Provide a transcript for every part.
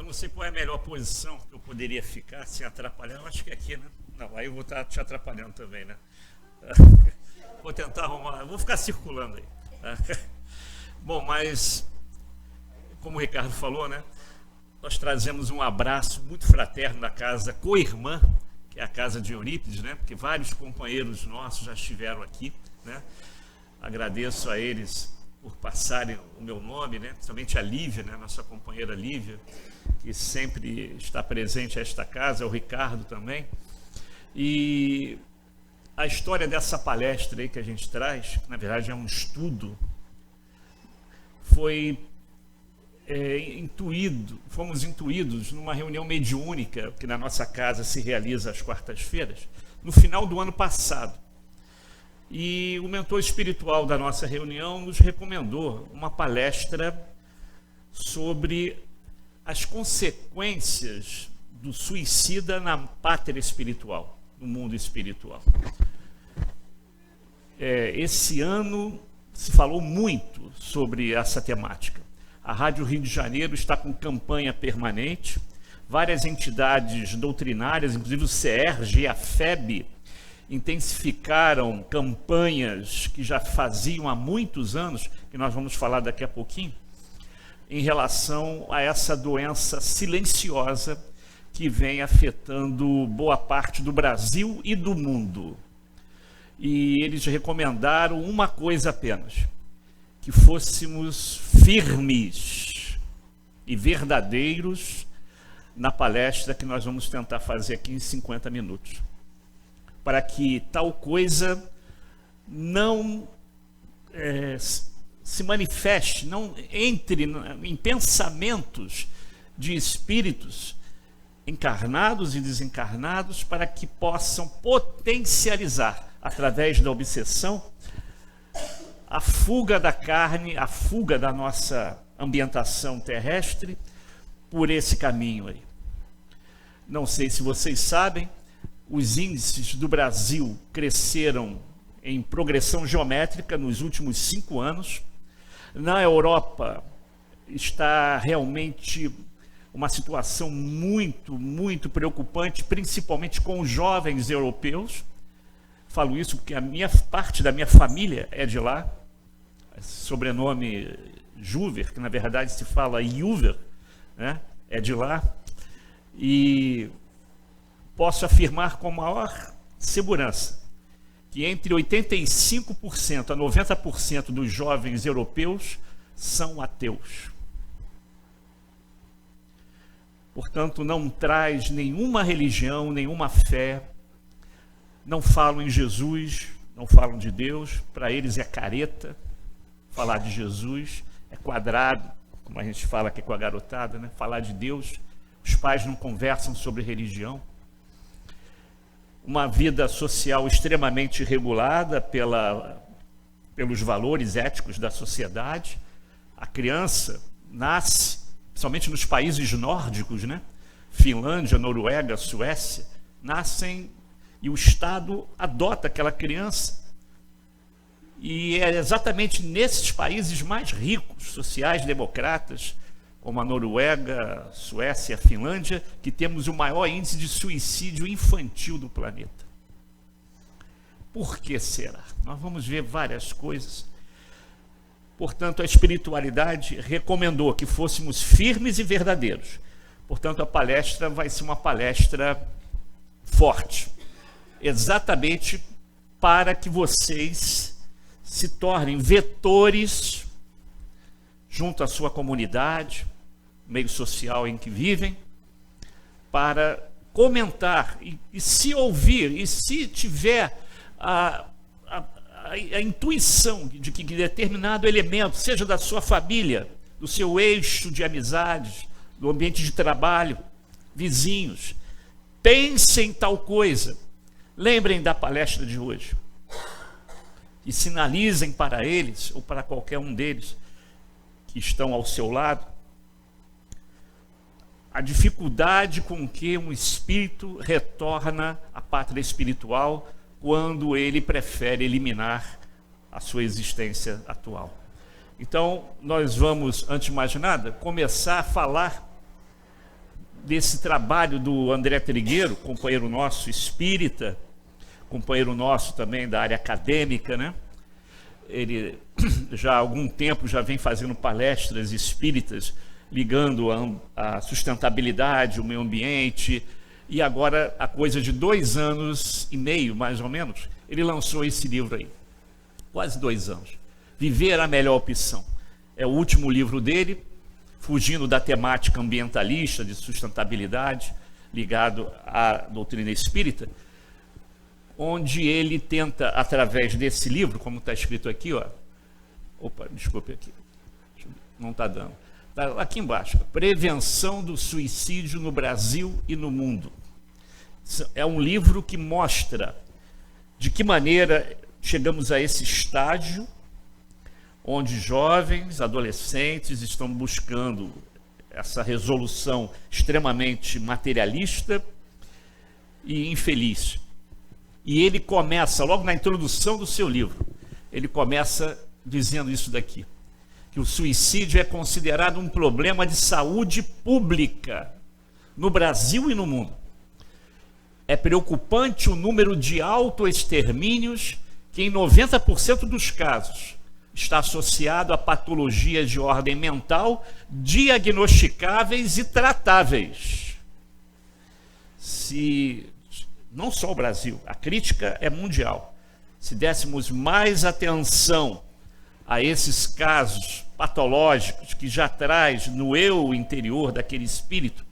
não sei qual é a melhor posição que eu poderia ficar sem atrapalhar. Eu acho que é aqui, né? Não, aí eu vou estar te atrapalhando também, né? Vou tentar arrumar, vou ficar circulando aí. Bom, mas, como o Ricardo falou, né? Nós trazemos um abraço muito fraterno da casa Co-Irmã, que é a casa de Eurípides, né? Porque vários companheiros nossos já estiveram aqui, né? Agradeço a eles por passarem o meu nome, né? Principalmente a Lívia, né? Nossa companheira Lívia, que sempre está presente a esta casa, o Ricardo também. E a história dessa palestra aí que a gente traz, que na verdade é um estudo, fomos intuídos numa reunião mediúnica que na nossa casa se realiza às quartas-feiras, no final do ano passado. E o mentor espiritual da nossa reunião nos recomendou uma palestra sobre as consequências do suicida na pátria espiritual, no mundo espiritual. Esse ano se falou muito sobre essa temática. A Rádio Rio de Janeiro está com campanha permanente, várias entidades doutrinárias, inclusive o CERJ e a FEB, intensificaram campanhas que já faziam há muitos anos, que nós vamos falar daqui a pouquinho, em relação a essa doença silenciosa que vem afetando boa parte do Brasil e do mundo. E eles recomendaram uma coisa apenas, que fôssemos firmes e verdadeiros na palestra que nós vamos tentar fazer aqui em 50 minutos. Para que tal coisa não se manifeste, não entre em pensamentos de espíritos encarnados e desencarnados, para que possam potencializar, através da obsessão, a fuga da carne, a fuga da nossa ambientação terrestre por esse caminho aí. Não sei se vocês sabem, os índices do Brasil cresceram em progressão geométrica nos últimos 5 anos. Na Europa está realmente uma situação muito, muito preocupante, principalmente com os jovens europeus. Falo isso porque parte da minha família é de lá, sobrenome Juver, que na verdade se fala Juver, né? É de lá. E posso afirmar com maior segurança que entre 85% a 90% dos jovens europeus são ateus. Portanto, não traz nenhuma religião, nenhuma fé, não falam em Jesus, não falam de Deus, para eles é careta, falar de Jesus é quadrado, como a gente fala aqui com a garotada, né? Falar de Deus, os pais não conversam sobre religião. Uma vida social extremamente regulada pelos valores éticos da sociedade. A criança nasce, principalmente nos países nórdicos, né? Finlândia, Noruega, Suécia, nascem e o Estado adota aquela criança. E é exatamente nesses países mais ricos, sociais, democratas, como a Noruega, Suécia, a Finlândia, que temos o maior índice de suicídio infantil do planeta. Por que será? Nós vamos ver várias coisas. Portanto, a espiritualidade recomendou que fôssemos firmes e verdadeiros. Portanto, a palestra vai ser uma palestra forte, exatamente para que vocês se tornem vetores junto à sua comunidade, meio social em que vivem, para comentar e se ouvir, e se tiver a intuição de que determinado elemento, seja da sua família, do seu eixo de amizades, do ambiente de trabalho, vizinhos, pensem em tal coisa, lembrem da palestra de hoje e sinalizem para eles, ou para qualquer um deles que estão ao seu lado, a dificuldade com que um espírito retorna à pátria espiritual quando ele prefere eliminar a sua existência atual. Então, nós vamos, antes de mais nada, começar a falar desse trabalho do André Trigueiro, companheiro nosso espírita, companheiro nosso também da área acadêmica, né? Ele já há algum tempo já vem fazendo palestras espíritas ligando a sustentabilidade, o meio ambiente, e agora, há coisa de 2 anos e meio, mais ou menos, ele lançou esse livro aí. Quase 2 anos. Viver a Melhor Opção. É o último livro dele, fugindo da temática ambientalista, de sustentabilidade, ligado à doutrina espírita, onde ele tenta, através desse livro, como está escrito aqui, ó, opa, desculpe aqui, não está dando, tá aqui embaixo, prevenção do suicídio no Brasil e no mundo. É um livro que mostra de que maneira chegamos a esse estágio onde jovens, adolescentes estão buscando essa resolução extremamente materialista e infeliz. E ele começa, logo na introdução do seu livro, ele começa dizendo isso daqui, que o suicídio é considerado um problema de saúde pública no Brasil e no mundo. É preocupante o número de autoextermínios que em 90% dos casos está associado a patologias de ordem mental diagnosticáveis e tratáveis. Não só o Brasil, a crítica é mundial. Se dessemos mais atenção a esses casos patológicos que já traz no eu interior daquele espírito,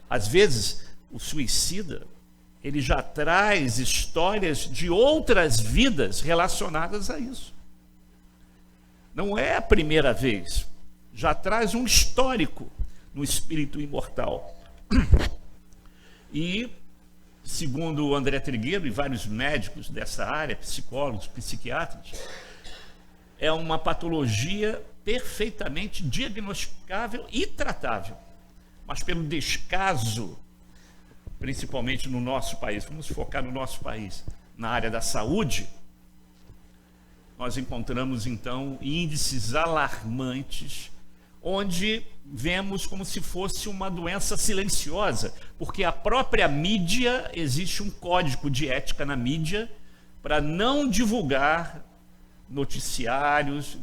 às vezes o suicida, ele já traz histórias de outras vidas relacionadas a isso. Não é a primeira vez, já traz um histórico no espírito imortal. E, segundo o André Trigueiro e vários médicos dessa área, psicólogos, psiquiatras, é uma patologia perfeitamente diagnosticável e tratável. Mas pelo descaso, principalmente no nosso país, vamos focar no nosso país, na área da saúde, nós encontramos então índices alarmantes, onde vemos como se fosse uma doença silenciosa, porque a própria mídia, existe um código de ética na mídia para não divulgar noticiários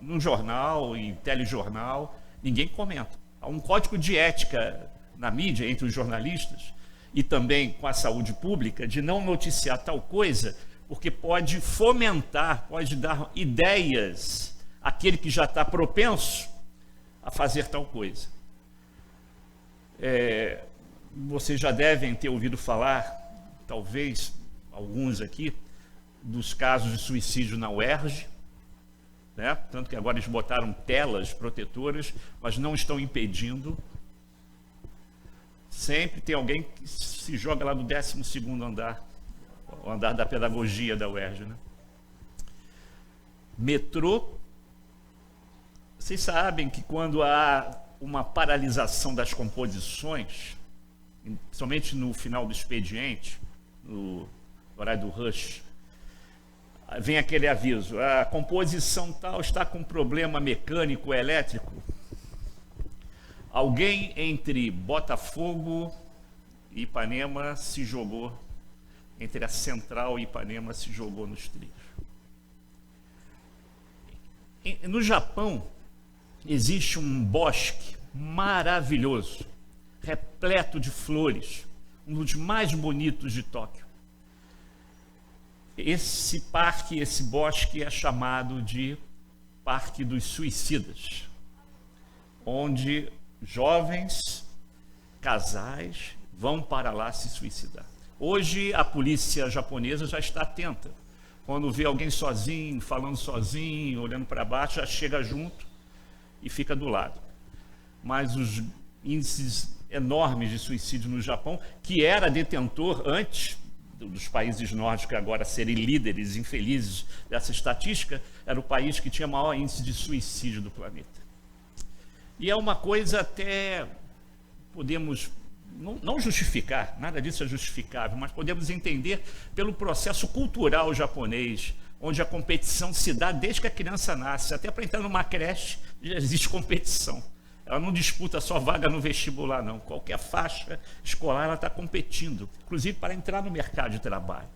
no jornal e telejornal, ninguém comenta. Há um código de ética na mídia entre os jornalistas e também com a saúde pública de não noticiar tal coisa, porque pode fomentar, pode dar ideias àquele que já está propenso a fazer tal coisa. Vocês já devem ter ouvido falar, talvez alguns aqui, dos casos de suicídio na UERJ, né? Tanto que agora eles botaram telas protetoras, mas não estão impedindo. Sempre tem alguém que se joga lá no 12º andar, o andar da pedagogia da UERJ, né? Metrô. Vocês sabem que quando há uma paralisação das composições, principalmente no final do expediente, no horário do rush, vem aquele aviso: a composição tal está com problema mecânico ou elétrico. Alguém entre Botafogo e Ipanema se jogou, entre a Central e Ipanema se jogou nos trilhos. No Japão, existe um bosque maravilhoso, repleto de flores, um dos mais bonitos de Tóquio. Esse parque, esse bosque é chamado de Parque dos Suicidas, onde jovens, casais vão para lá se suicidar. Hoje a polícia japonesa já está atenta. Quando vê alguém sozinho, falando sozinho, olhando para baixo, já chega junto e fica do lado. Mas os índices enormes de suicídio no Japão, que era detentor antes dos países nórdicos agora serem líderes infelizes dessa estatística, era o país que tinha maior índice de suicídio do planeta. E é uma coisa até, podemos não justificar, nada disso é justificável, mas podemos entender pelo processo cultural japonês, onde a competição se dá desde que a criança nasce. Até para entrar numa creche já existe competição. Ela não disputa só vaga no vestibular, não. Qualquer faixa escolar ela está competindo, inclusive para entrar no mercado de trabalho.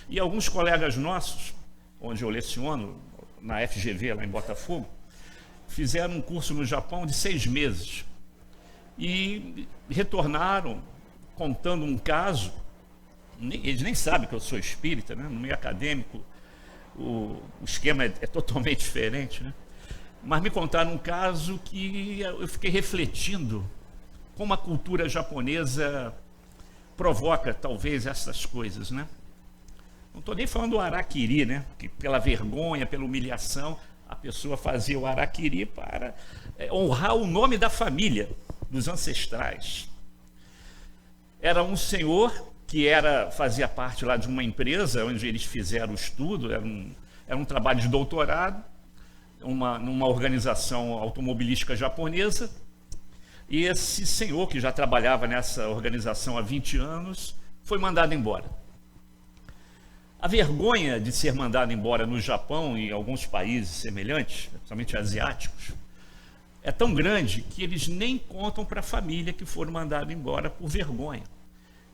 E alguns colegas nossos, onde eu leciono, na FGV, lá em Botafogo, fizeram um curso no Japão de 6 meses e retornaram contando um caso. Eles nem sabem que eu sou espírita, né? No meio acadêmico o esquema é totalmente diferente, né? Mas me contaram um caso que eu fiquei refletindo como a cultura japonesa provoca talvez essas coisas, né? Não estou nem falando do harakiri, né? Que pela vergonha, pela humilhação, a pessoa fazia o harakiri para honrar o nome da família, dos ancestrais. Era um senhor que fazia parte lá de uma empresa onde eles fizeram o estudo, era um trabalho de doutorado, numa organização automobilística japonesa, e esse senhor, que já trabalhava nessa organização há 20 anos, foi mandado embora. A vergonha de ser mandado embora no Japão e em alguns países semelhantes, principalmente asiáticos, é tão grande que eles nem contam para a família que foram mandados embora por vergonha.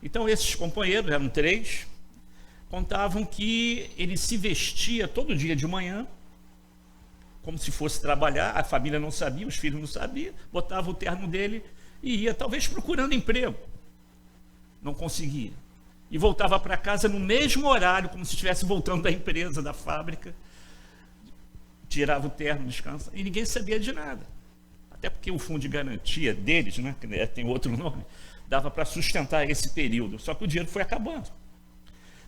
Então esses companheiros, eram 3, contavam que ele se vestia todo dia de manhã, como se fosse trabalhar, a família não sabia, os filhos não sabiam, botava o terno dele e ia talvez procurando emprego. Não conseguia. E voltava para casa no mesmo horário, como se estivesse voltando da empresa, da fábrica, tirava o terno, descansa, e ninguém sabia de nada. Até porque o fundo de garantia deles, né, que tem outro nome, dava para sustentar esse período, só que o dinheiro foi acabando.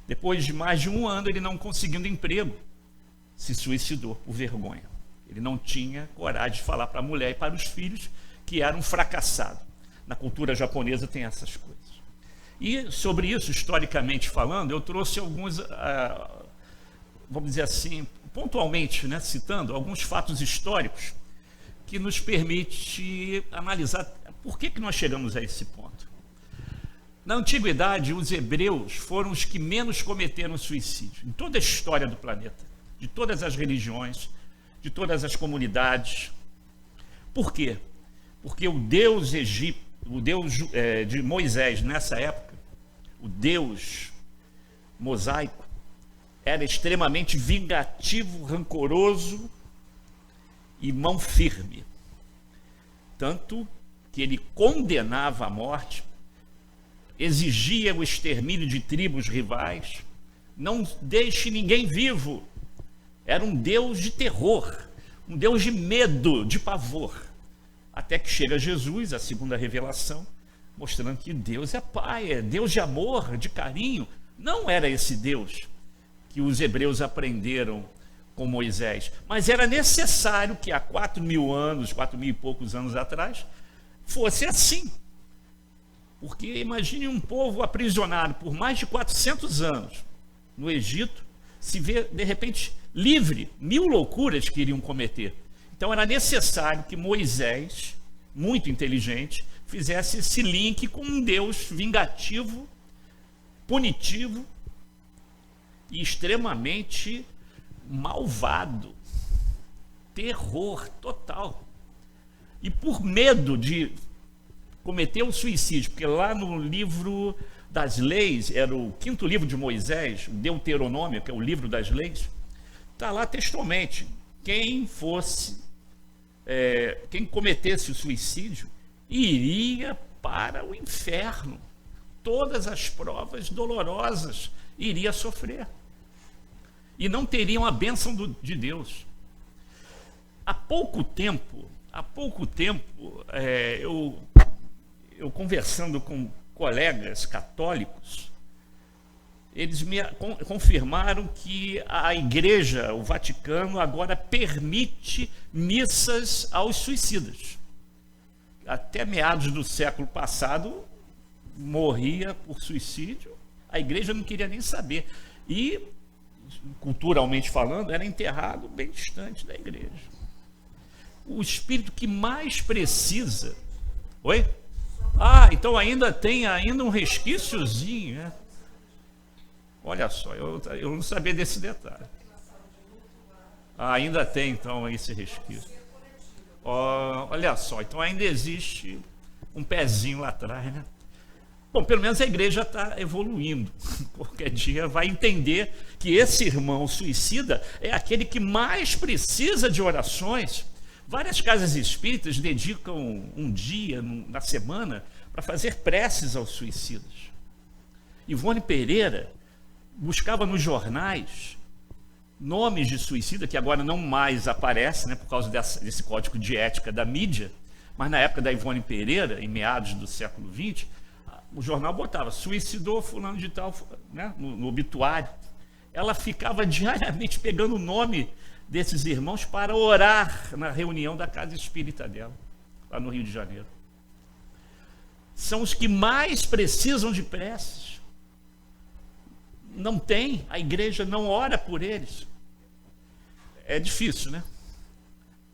Depois de mais de 1 ano, ele não conseguindo emprego, se suicidou por vergonha. Ele não tinha coragem de falar para a mulher e para os filhos que era um fracassado. Na cultura japonesa tem essas coisas. E sobre isso, historicamente falando, eu trouxe alguns, vamos dizer assim, pontualmente, né, citando alguns fatos históricos que nos permite analisar por que nós chegamos a esse ponto. Na antiguidade, os hebreus foram os que menos cometeram suicídio em toda a história do planeta, de todas as religiões, de todas as comunidades. Por quê? Porque o Deus egípcio, o Deus de Moisés nessa época, o Deus mosaico, era extremamente vingativo, rancoroso e mão firme. Tanto que ele condenava a morte, exigia o extermínio de tribos rivais, não deixe ninguém vivo. Era um Deus de terror, um Deus de medo, de pavor. Até que chega Jesus, a segunda revelação, mostrando que Deus é Pai, é Deus de amor, de carinho. Não era esse Deus que os hebreus aprenderam com Moisés, mas era necessário que há 4.000 anos, 4.000 e poucos anos atrás, fosse assim. Porque imagine um povo aprisionado por mais de 400 anos no Egito, se vê de repente livre, 1000 loucuras que iriam cometer. Então era necessário que Moisés, muito inteligente, fizesse esse link com um Deus vingativo, punitivo e extremamente malvado, terror total. E por medo de cometer o suicídio, porque lá no livro das leis, era o 5º livro de Moisés, o Deuteronômio, que é o livro das leis, está lá textualmente, quem cometesse o suicídio iria para o inferno, todas as provas dolorosas iria sofrer e não teriam a bênção de Deus. Há pouco tempo, eu conversando com colegas católicos, eles me confirmaram que a Igreja, o Vaticano, agora permite missas aos suicidas. Até meados do século passado, morria por suicídio, a Igreja não queria nem saber. E, culturalmente falando, era enterrado bem distante da Igreja. O espírito que mais precisa... Oi? Então ainda tem um resquíciozinho, né? Olha só, eu não sabia desse detalhe. Ainda tem, então, esse resquício. Olha só, então ainda existe um pezinho lá atrás, né? Bom, pelo menos a igreja está evoluindo. Qualquer dia vai entender que esse irmão suicida é aquele que mais precisa de orações. Várias casas espíritas dedicam um dia na semana para fazer preces aos suicidas. Ivone Pereira buscava nos jornais nomes de suicida, que agora não mais aparece, né, por causa desse código de ética da mídia, mas na época da Ivone Pereira, em meados do século XX, o jornal botava suicidou fulano de tal, né, no obituário. Ela ficava diariamente pegando o nome desses irmãos para orar na reunião da casa espírita dela, lá no Rio de Janeiro. São os que mais precisam de preces. Não tem, a igreja não ora por eles. É difícil, né?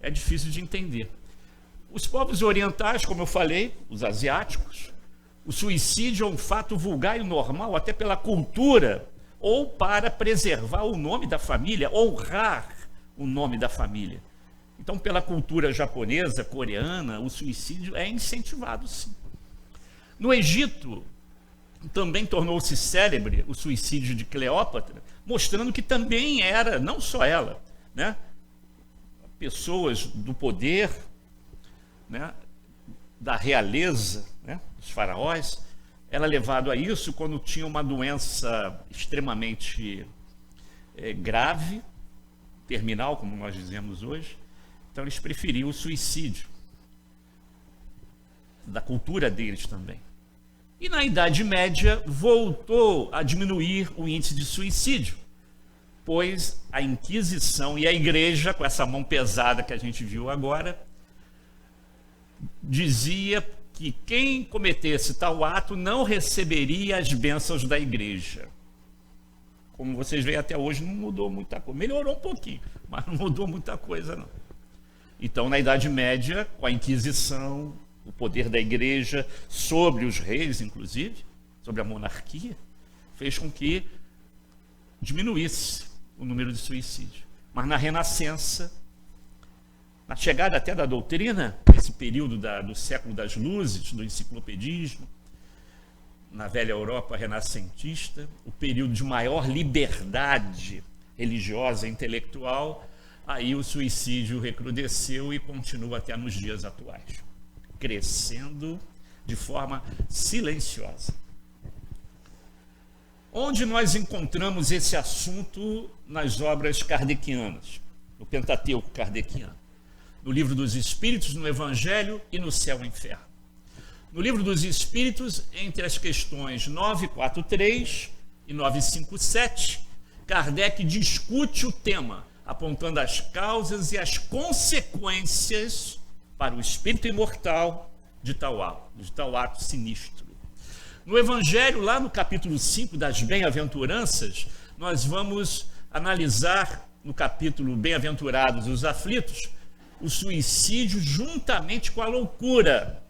É difícil de entender. Os povos orientais, como eu falei, os asiáticos, o suicídio é um fato vulgar e normal, até pela cultura, ou para preservar o nome da família, honrar o nome da família. Então, pela cultura japonesa, coreana, o suicídio é incentivado, sim. No Egito, também tornou-se célebre o suicídio de Cleópatra, mostrando que também era, não só ela, né, pessoas do poder, né, da realeza, né, dos faraós, era levado a isso quando tinha uma doença extremamente grave, terminal, como nós dizemos hoje. Então eles preferiam o suicídio, da cultura deles também. E na Idade Média voltou a diminuir o índice de suicídio, pois a Inquisição e a Igreja, com essa mão pesada que a gente viu agora, dizia que quem cometesse tal ato não receberia as bênçãos da Igreja. Como vocês veem, até hoje não mudou muita coisa. Melhorou um pouquinho, mas não mudou muita coisa, não. Então, na Idade Média, com a Inquisição, o poder da Igreja sobre os reis, inclusive, sobre a monarquia, fez com que diminuísse o número de suicídios. Mas na Renascença, na chegada até da doutrina, nesse período do século das luzes, do enciclopedismo, na velha Europa renascentista, o período de maior liberdade religiosa e intelectual, aí o suicídio recrudesceu e continua até nos dias atuais, crescendo de forma silenciosa. Onde nós encontramos esse assunto nas obras kardecianas, no Pentateuco kardeciano, no Livro dos Espíritos, no Evangelho e no Céu e Inferno. No Livro dos Espíritos, entre as questões 943 e 957, Kardec discute o tema, apontando as causas e as consequências para o espírito imortal de tal ato sinistro. No Evangelho, lá no capítulo 5 das Bem-aventuranças, nós vamos analisar, no capítulo Bem-aventurados os aflitos, o suicídio juntamente com a loucura,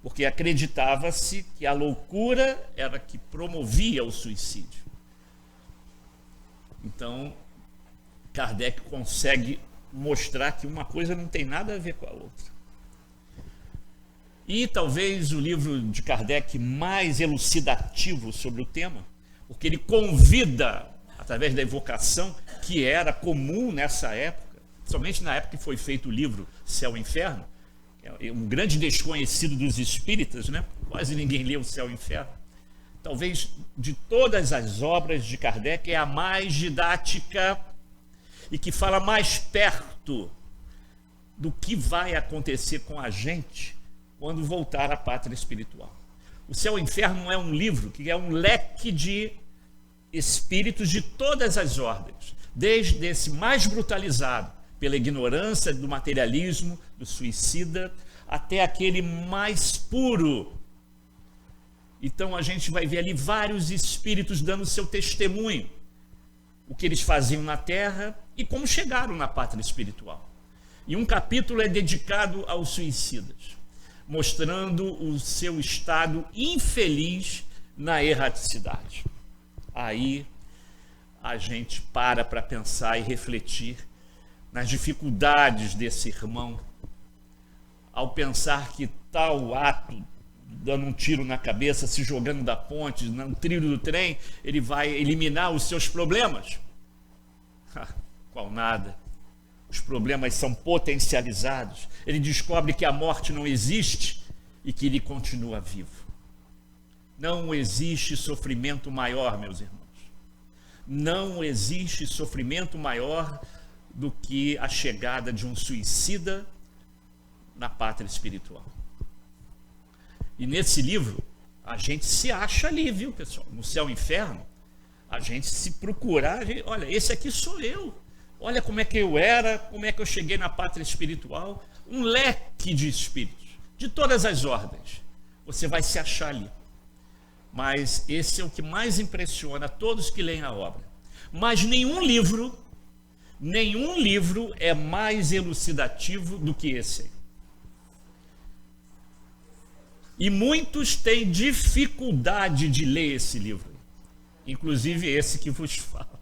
porque acreditava-se que a loucura era que promovia o suicídio. Então, Kardec consegue mostrar que uma coisa não tem nada a ver com a outra. E talvez o livro de Kardec mais elucidativo sobre o tema, porque ele convida, através da evocação, que era comum nessa época, somente na época que foi feito o livro Céu e Inferno, é um grande desconhecido dos espíritas, né? Quase ninguém lê o Céu e Inferno. Talvez de todas as obras de Kardec é a mais didática e que fala mais perto do que vai acontecer com a gente quando voltar à pátria espiritual. O Céu e Inferno não é um livro, que é um leque de espíritos de todas as ordens, desde esse mais brutalizado pela ignorância do materialismo, do suicida, até aquele mais puro. Então a gente vai ver ali vários espíritos dando seu testemunho, o que eles faziam na Terra e como chegaram na pátria espiritual. E um capítulo é dedicado aos suicidas, mostrando o seu estado infeliz na erraticidade. Aí a gente para pensar e refletir nas dificuldades desse irmão ao pensar que tal ato, dando um tiro na cabeça, se jogando da ponte, no trilho do trem, ele vai eliminar os seus problemas? Qual nada. Os problemas são potencializados. Ele descobre que a morte não existe e que ele continua vivo. Não existe sofrimento maior, meus irmãos. Não existe sofrimento maior do que a chegada de um suicida na pátria espiritual. E nesse livro, a gente se acha ali, viu, pessoal? No céu e inferno, a gente se procurar, olha, esse aqui sou eu. Olha como é que eu era, como é que eu cheguei na pátria espiritual. Um leque de espíritos, de todas as ordens. Você vai se achar ali. Mas esse é o que mais impressiona todos que leem a obra. Mas nenhum livro é mais elucidativo do que esse aí. E muitos têm dificuldade de ler esse livro, inclusive esse que vos falo.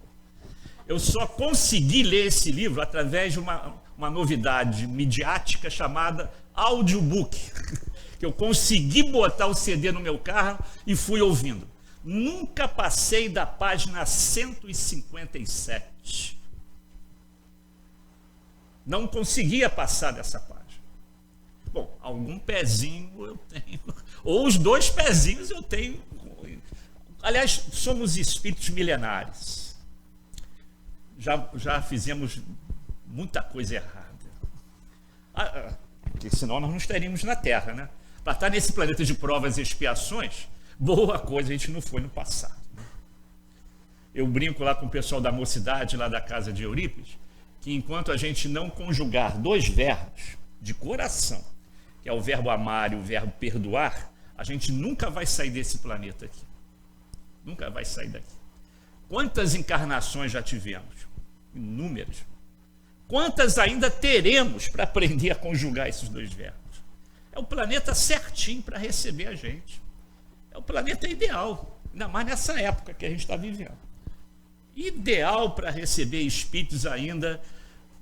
Eu só consegui ler esse livro através de uma novidade midiática chamada audiobook, que eu consegui botar o CD no meu carro e fui ouvindo. Nunca passei da página 157. Não conseguia passar dessa página. Bom, algum pezinho eu tenho, ou os dois pezinhos eu tenho. Aliás, somos espíritos milenares. Já fizemos muita coisa errada. Porque senão nós não estaríamos na Terra, né? Para estar nesse planeta de provas e expiações, boa coisa a gente não foi no passado. Eu brinco lá com o pessoal da mocidade, lá da casa de Eurípides, que enquanto a gente não conjugar dois verbos de coração, que é o verbo amar e o verbo perdoar, a gente nunca vai sair desse planeta aqui. Nunca vai sair daqui. Quantas encarnações já tivemos? Inúmeras. Quantas ainda teremos para aprender a conjugar esses dois verbos? É o planeta certinho para receber a gente. É o planeta ideal, ainda mais nessa época que a gente está vivendo. Ideal para receber espíritos ainda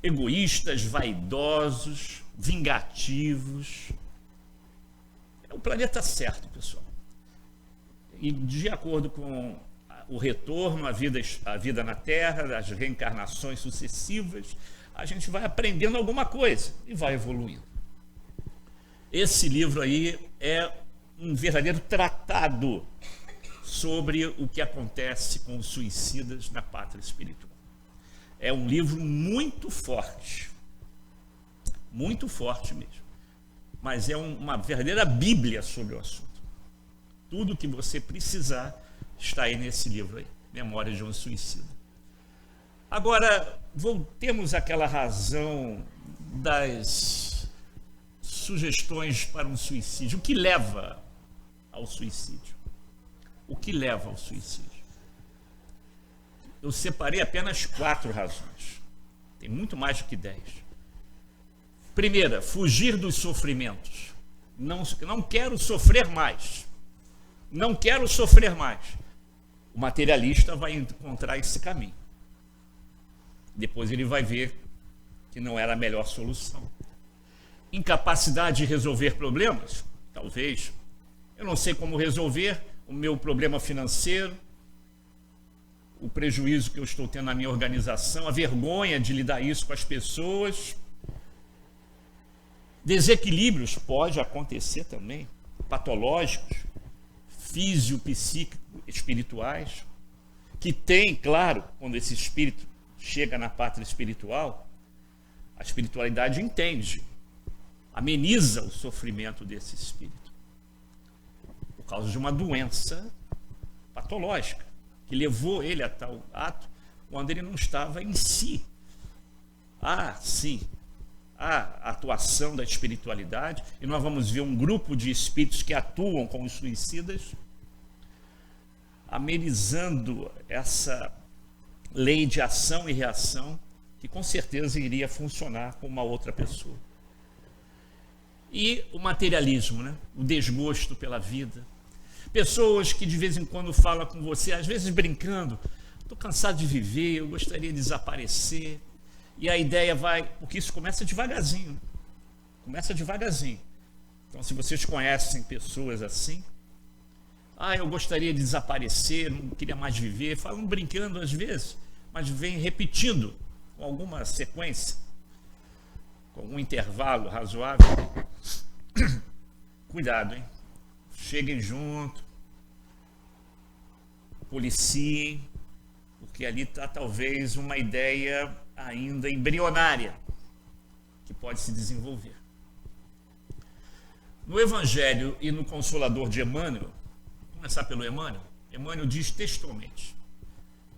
egoístas, vaidosos, vingativos. É o planeta certo, pessoal. E de acordo com o retorno à vida na Terra, as reencarnações sucessivas, a gente vai aprendendo alguma coisa e vai evoluindo. Esse livro aí é um verdadeiro tratado sobre o que acontece com os suicidas na pátria espiritual. É um livro muito forte mesmo, mas é uma verdadeira bíblia sobre o assunto. Tudo que você precisar está aí nesse livro aí, Memórias de um Suicida. Agora, voltemos àquela razão das sugestões para um suicídio. O que leva ao suicídio? O que leva ao suicídio? Eu separei apenas 4 razões. Tem muito mais do que 10. Primeira, fugir dos sofrimentos. Não quero sofrer mais. Não quero sofrer mais. O materialista vai encontrar esse caminho. Depois ele vai ver que não era a melhor solução. Incapacidade de resolver problemas? Talvez. Eu não sei como resolver o meu problema financeiro, o prejuízo que eu estou tendo na minha organização, a vergonha de lidar isso com as pessoas. Desequilíbrios pode acontecer também, patológicos, físico-psíquico, espirituais, que tem, claro, quando esse espírito chega na pátria espiritual, a espiritualidade entende, ameniza o sofrimento desse espírito, por causa de uma doença patológica, que levou ele a tal ato quando ele não estava em si. Sim, a atuação da espiritualidade, e nós vamos ver um grupo de espíritos que atuam com os suicidas, amenizando essa lei de ação e reação, que com certeza iria funcionar com uma outra pessoa. E o materialismo, né? O desgosto pela vida. Pessoas que de vez em quando falam com você, às vezes brincando, estou cansado de viver, eu gostaria de desaparecer. E a ideia vai, porque isso começa devagarzinho, Começa devagarzinho. Então, se vocês conhecem pessoas assim, eu gostaria de desaparecer, não queria mais viver, falam brincando às vezes, mas vem repetindo com alguma sequência, com um intervalo razoável. Cuidado, hein? Cheguem junto, policiem, porque ali está talvez uma ideia ainda embrionária que pode se desenvolver. No Evangelho e no Consolador de Emmanuel, vou começar pelo Emmanuel. Emmanuel diz textualmente: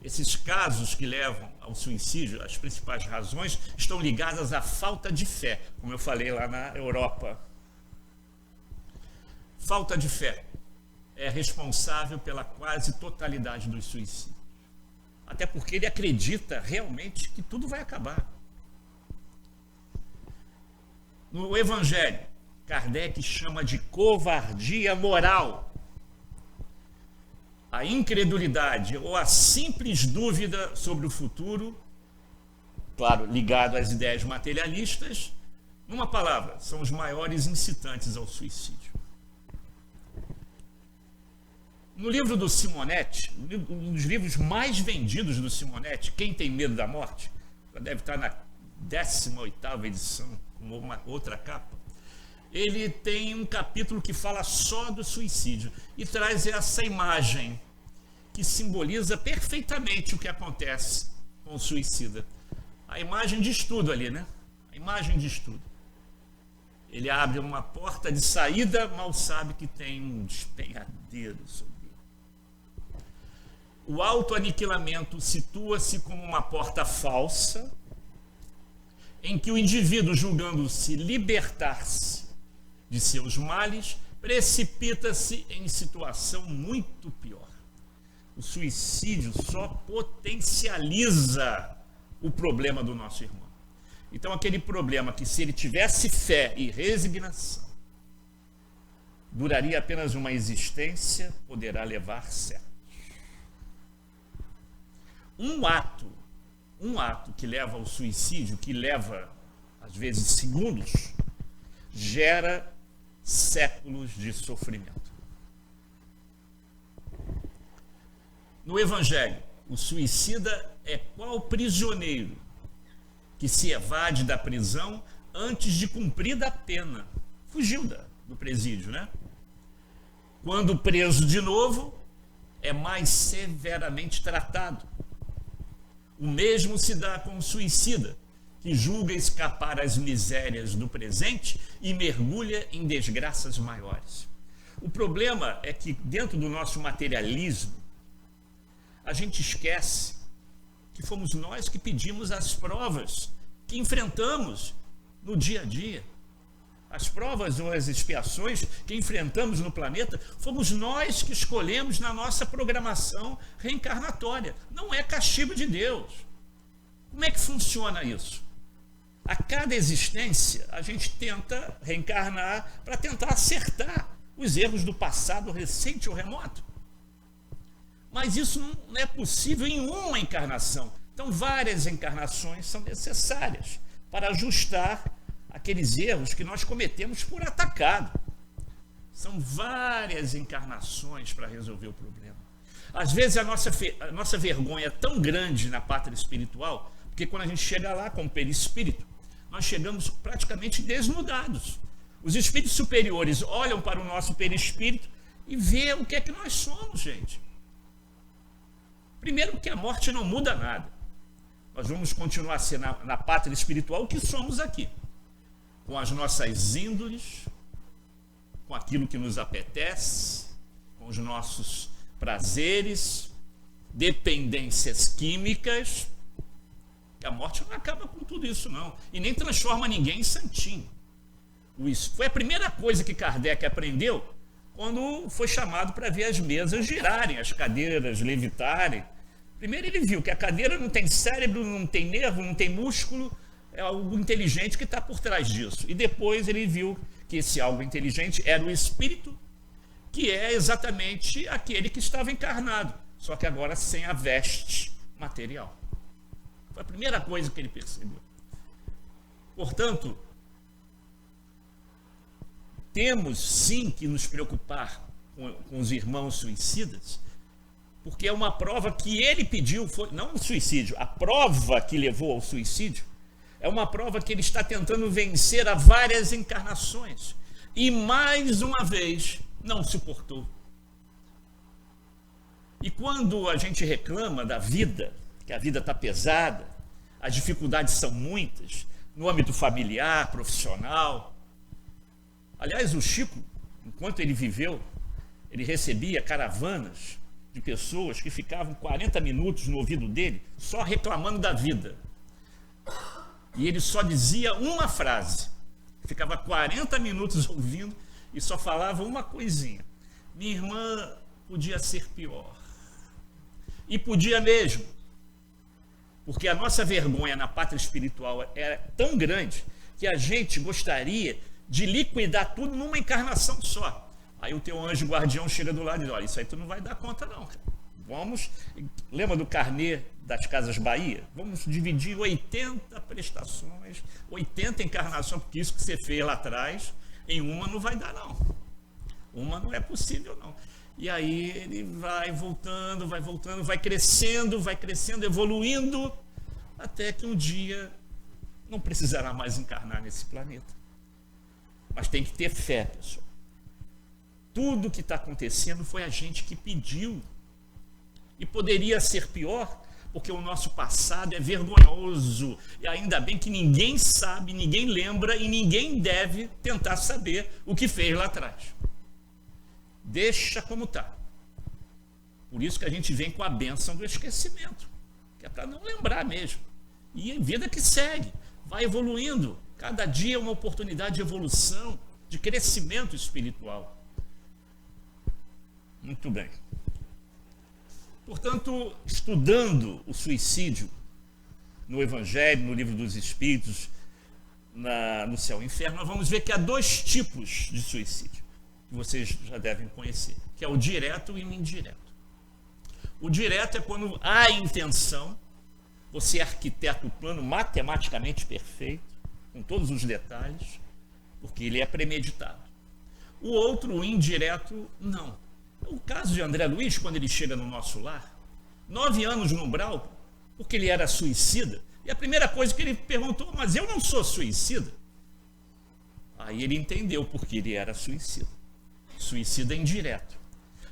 esses casos que levam ao suicídio, as principais razões estão ligadas à falta de fé, como eu falei lá na Europa. Falta de fé é responsável pela quase totalidade dos suicídios. Até porque ele acredita realmente que tudo vai acabar. No Evangelho, Kardec chama de covardia moral a incredulidade ou a simples dúvida sobre o futuro, claro, ligado às ideias materialistas. Numa palavra, são os maiores incitantes ao suicídio. No livro do Simonetti, um dos livros mais vendidos do Simonetti, Quem Tem Medo da Morte, deve estar na 18ª edição, com uma outra capa, ele tem um capítulo que fala só do suicídio e traz essa imagem que simboliza perfeitamente o que acontece com o suicida. A imagem de estudo ali, né? A imagem de estudo. Ele abre uma porta de saída, mal sabe que tem um despenhadeiro sobre ele. O autoaniquilamento situa-se como uma porta falsa, em que o indivíduo, julgando-se libertar-se de seus males, precipita-se em situação muito pior. O suicídio só potencializa o problema do nosso irmão. Então, aquele problema que, se ele tivesse fé e resignação, duraria apenas uma existência, poderá levar séculos. Um ato que leva ao suicídio, que leva, às vezes, segundos, gera séculos de sofrimento. No Evangelho, o suicida é qual prisioneiro que se evade da prisão antes de cumprida a pena. Fugiu do presídio, né? Quando preso de novo, é mais severamente tratado. O mesmo se dá com o suicida, que julga escapar às misérias do presente e mergulha em desgraças maiores. O problema é que, dentro do nosso materialismo, a gente esquece que fomos nós que pedimos as provas que enfrentamos no dia a dia. As provas ou as expiações que enfrentamos no planeta, fomos nós que escolhemos na nossa programação reencarnatória. Não é castigo de Deus. Como é que funciona isso? A cada existência, a gente tenta reencarnar para tentar acertar os erros do passado recente ou remoto. Mas isso não é possível em uma encarnação. Então, várias encarnações são necessárias para ajustar aqueles erros que nós cometemos por atacado. São várias encarnações para resolver o problema. Às vezes a nossa vergonha é tão grande na pátria espiritual, porque quando a gente chega lá como perispírito, nós chegamos praticamente desnudados. Os espíritos superiores olham para o nosso perispírito e vê o que é que nós somos, gente. Primeiro, que a morte não muda nada. Nós vamos continuar a ser na pátria espiritual o que somos aqui, com as nossas índoles, com aquilo que nos apetece, com os nossos prazeres, dependências químicas. A morte não acaba com tudo isso, não. E nem transforma ninguém em santinho. Foi a primeira coisa que Kardec aprendeu quando foi chamado para ver as mesas girarem, as cadeiras levitarem. Primeiro ele viu que a cadeira não tem cérebro, não tem nervo, não tem músculo, é algo inteligente que está por trás disso. E depois ele viu que esse algo inteligente era o espírito, que é exatamente aquele que estava encarnado, só que agora sem a veste material. Foi a primeira coisa que ele percebeu. Portanto, temos sim que nos preocupar com os irmãos suicidas, porque é uma prova que ele pediu, não o suicídio, a prova que levou ao suicídio, é uma prova que ele está tentando vencer há várias encarnações. E mais uma vez não suportou. E quando a gente reclama da vida, que a vida está pesada, as dificuldades são muitas, no âmbito familiar, profissional. Aliás, o Chico, enquanto ele viveu, ele recebia caravanas de pessoas que ficavam 40 minutos no ouvido dele, só reclamando da vida. E ele só dizia uma frase. Ficava 40 minutos ouvindo e só falava uma coisinha. Minha irmã podia ser pior. E podia mesmo. Porque a nossa vergonha na pátria espiritual é tão grande que a gente gostaria de liquidar tudo numa encarnação só. Aí o teu anjo guardião chega do lado e diz, olha, isso aí tu não vai dar conta não, cara. Vamos, lembra do carnê das Casas Bahia? Vamos dividir 80 prestações, 80 encarnações, porque isso que você fez lá atrás, em uma não vai dar não. Uma não é possível não. E aí ele vai voltando, vai crescendo, evoluindo, até que um dia não precisará mais encarnar nesse planeta. Mas tem que ter fé, pessoal. Tudo que está acontecendo foi a gente que pediu. E poderia ser pior, porque o nosso passado é vergonhoso. E ainda bem que ninguém sabe, ninguém lembra e ninguém deve tentar saber o que fez lá atrás. Deixa como está. Por isso que a gente vem com a bênção do esquecimento, que é para não lembrar mesmo. E em vida que segue, vai evoluindo. Cada dia é uma oportunidade de evolução, de crescimento espiritual. Muito bem. Portanto, estudando o suicídio no Evangelho, no Livro dos Espíritos, no Céu e Inferno, nós vamos ver que há dois tipos de suicídio, que vocês já devem conhecer, que é o direto e o indireto. O direto é quando há intenção, você arquiteta o plano matematicamente perfeito, com todos os detalhes, porque ele é premeditado. O outro, o indireto, não. O caso de André Luiz, quando ele chega no nosso lar, 9 anos no umbral, porque ele era suicida, e a primeira coisa que ele perguntou, mas eu não sou suicida? Aí ele entendeu porque ele era suicida. Suicida indireto.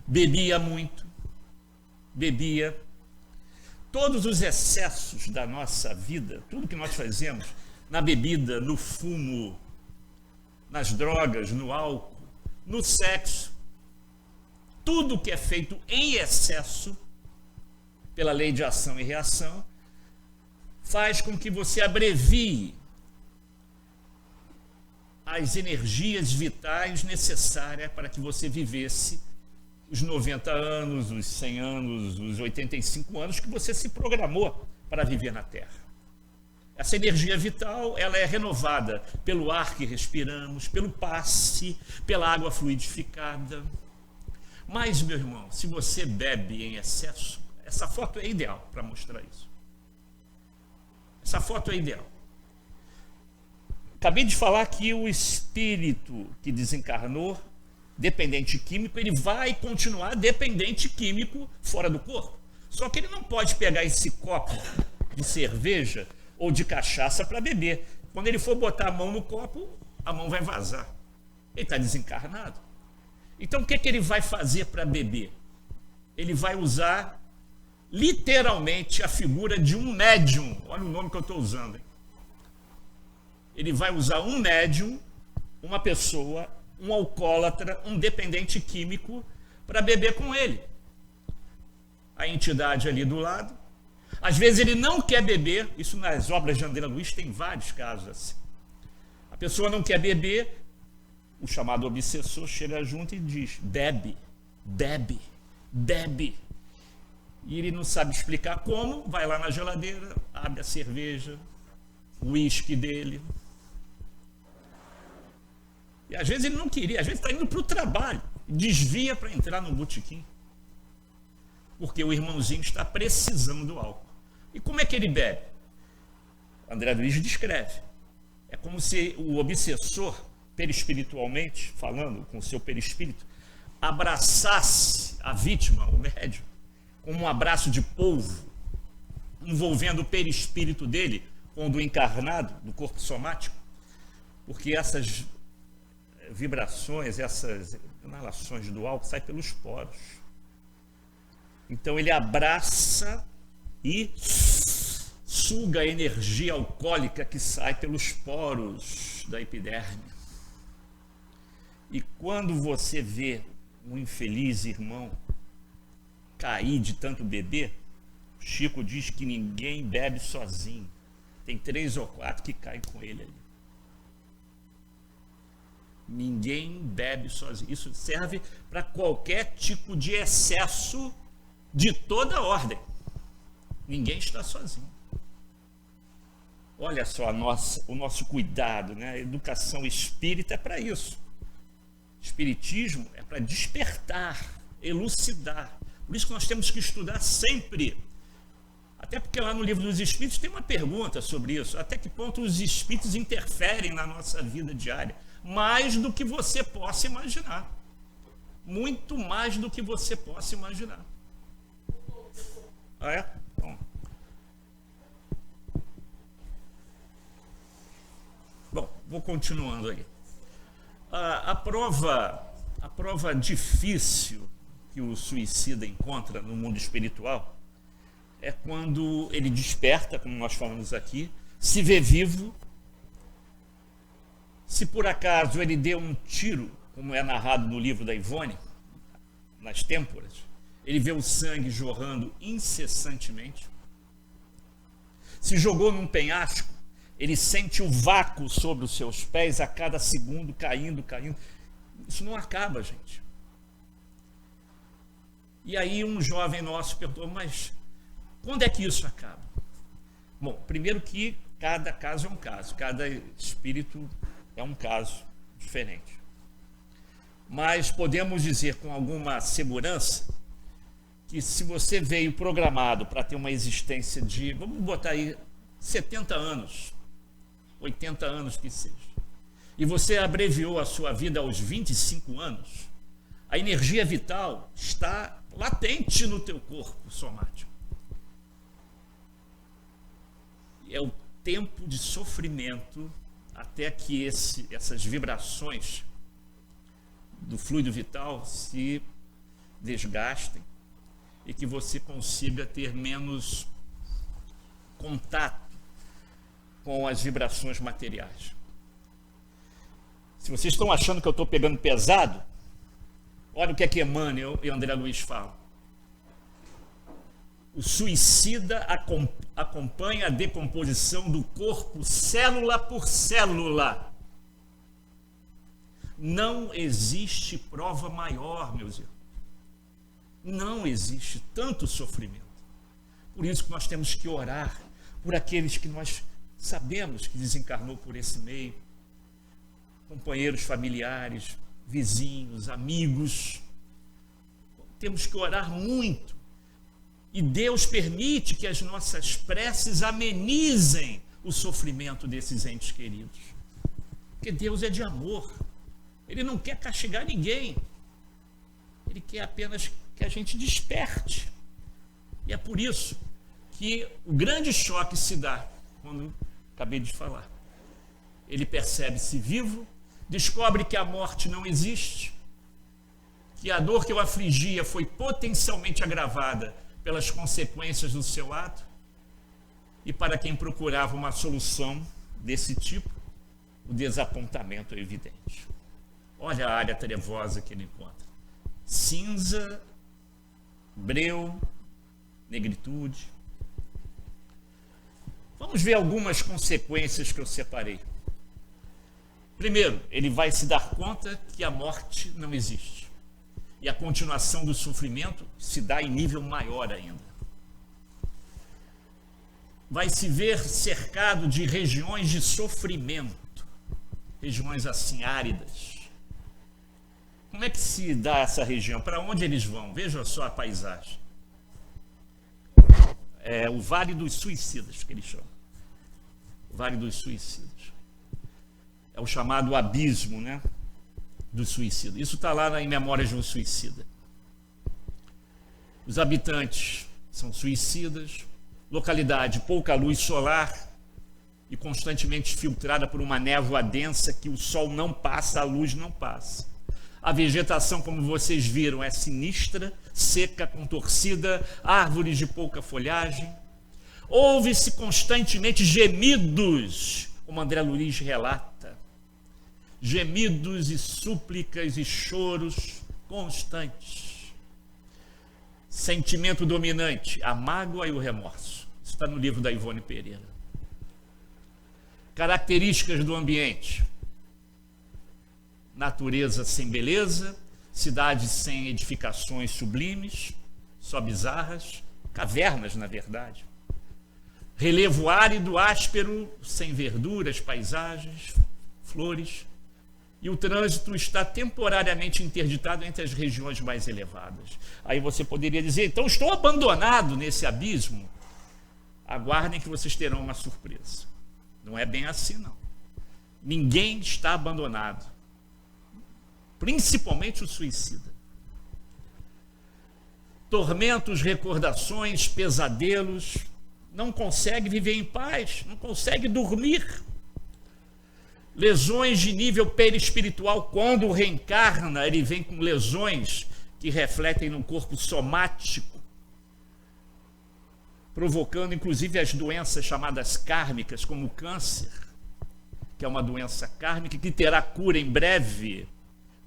Bebia muito, bebia. Todos os excessos da nossa vida, tudo que nós fazemos, na bebida, no fumo, nas drogas, no álcool, no sexo, tudo que é feito em excesso, pela lei de ação e reação, faz com que você abrevie as energias vitais necessárias para que você vivesse os 90 anos, os 100 anos, os 85 anos que você se programou para viver na Terra. Essa energia vital, ela é renovada pelo ar que respiramos, pelo passe, pela água fluidificada. Mas, meu irmão, se você bebe em excesso, essa foto é ideal para mostrar isso. Essa foto é ideal. Acabei de falar que o espírito que desencarnou, dependente químico, ele vai continuar dependente químico fora do corpo. Só que ele não pode pegar esse copo de cerveja ou de cachaça para beber. Quando ele for botar a mão no copo, a mão vai vazar. Ele está desencarnado. Então, o que ele vai fazer para beber? Ele vai usar, literalmente, a figura de um médium. Olha o nome que eu estou usando. Hein? Ele vai usar um médium, uma pessoa, um alcoólatra, um dependente químico, para beber com ele. A entidade ali do lado. Às vezes ele não quer beber, isso nas obras de André Luiz tem vários casos assim. A pessoa não quer beber, o chamado obsessor chega junto e diz, bebe, bebe, bebe. E ele não sabe explicar como, vai lá na geladeira, abre a cerveja, o uísque dele. E às vezes ele não queria, às vezes está indo para o trabalho, desvia para entrar no botequim. Porque o irmãozinho está precisando do álcool. E como é que ele bebe? André Luiz descreve. É como se o obsessor perispiritualmente, falando com o seu perispírito, abraçasse a vítima, o médium, com um abraço de polvo, envolvendo o perispírito dele com o do encarnado, do corpo somático, porque essas vibrações, essas inalações do álcool saem pelos poros. Então ele abraça e suga a energia alcoólica que sai pelos poros da epiderme. E quando você vê um infeliz irmão cair de tanto beber, Chico diz que ninguém bebe sozinho. Tem 3 ou 4 que caem com ele ali. Ninguém bebe sozinho. Isso serve para qualquer tipo de excesso de toda ordem. Ninguém está sozinho. Olha só o nosso cuidado, né? A educação espírita é para isso. Espiritismo é para despertar, elucidar. Por isso que nós temos que estudar sempre. Até porque lá no Livro dos Espíritos tem uma pergunta sobre isso. Até que ponto os espíritos interferem na nossa vida diária? Mais do que você possa imaginar. Muito mais do que você possa imaginar. Ah, é? Bom, vou continuando aí. A prova difícil que o suicida encontra no mundo espiritual é quando ele desperta, como nós falamos aqui, se vê vivo. Se por acaso ele deu um tiro, como é narrado no livro da Ivone, nas têmporas, ele vê o sangue jorrando incessantemente. Se jogou num penhasco, ele sente o vácuo sobre os seus pés a cada segundo, caindo. Isso não acaba, gente. E aí um jovem nosso perguntou, mas quando é que isso acaba? Bom, primeiro que cada caso é um caso, cada espírito é um caso diferente. Mas podemos dizer com alguma segurança que se você veio programado para ter uma existência de, vamos botar aí, 70 anos, 80 anos que seja, e você abreviou a sua vida aos 25 anos, a energia vital está latente no teu corpo somático. É o tempo de sofrimento até que essas vibrações do fluido vital se desgastem e que você consiga ter menos contato com as vibrações materiais. Se vocês estão achando que eu estou pegando pesado, olha o que é que Emmanuel e André Luiz falam. O suicida acompanha a decomposição do corpo célula por célula. Não existe prova maior, meus irmãos. Não existe tanto sofrimento. Por isso que nós temos que orar por aqueles que nós sabemos que desencarnou por esse meio, companheiros familiares, vizinhos, amigos. Temos que orar muito. E Deus permite que as nossas preces amenizem o sofrimento desses entes queridos. Porque Deus é de amor. Ele não quer castigar ninguém. Ele quer apenas que a gente desperte. E é por isso que o grande choque se dá quando acabei de falar. Ele percebe-se vivo, descobre que a morte não existe, que a dor que o afligia foi potencialmente agravada pelas consequências do seu ato, e para quem procurava uma solução desse tipo, o desapontamento é evidente. Olha a área trevosa que ele encontra. Cinza, breu, negritude. Vamos ver algumas consequências que eu separei. Primeiro, ele vai se dar conta que a morte não existe. E a continuação do sofrimento se dá em nível maior ainda. Vai se ver cercado de regiões de sofrimento, regiões assim áridas. Como é que se dá essa região? Para onde eles vão? Veja só a paisagem. É o Vale dos Suicidas, que eles chamam. O Vale dos Suicidas. É o chamado abismo, né, do suicida. Isso está lá em Memórias de um Suicida. Os habitantes são suicidas, localidade pouca luz solar e constantemente filtrada por uma névoa densa que o sol não passa, a luz não passa. A vegetação, como vocês viram, é sinistra, seca, contorcida, árvores de pouca folhagem. Ouve-se constantemente gemidos, como André Luiz relata. Gemidos e súplicas e choros constantes. Sentimento dominante, a mágoa e o remorso. Isso está no livro da Ivone Pereira. Características do ambiente: natureza sem beleza, cidades sem edificações sublimes, só bizarras, cavernas, na verdade. Relevo árido, áspero, sem verduras, paisagens, flores. E o trânsito está temporariamente interditado entre as regiões mais elevadas. Aí você poderia dizer, então estou abandonado nesse abismo. Aguardem que vocês terão uma surpresa. Não é bem assim, não. Ninguém está abandonado. Principalmente o suicida. Tormentos, recordações, pesadelos. Não consegue viver em paz, não consegue dormir. Lesões de nível perispiritual, quando reencarna, ele vem com lesões que refletem no corpo somático, provocando inclusive as doenças chamadas kármicas, como o câncer, que é uma doença kármica que terá cura em breve,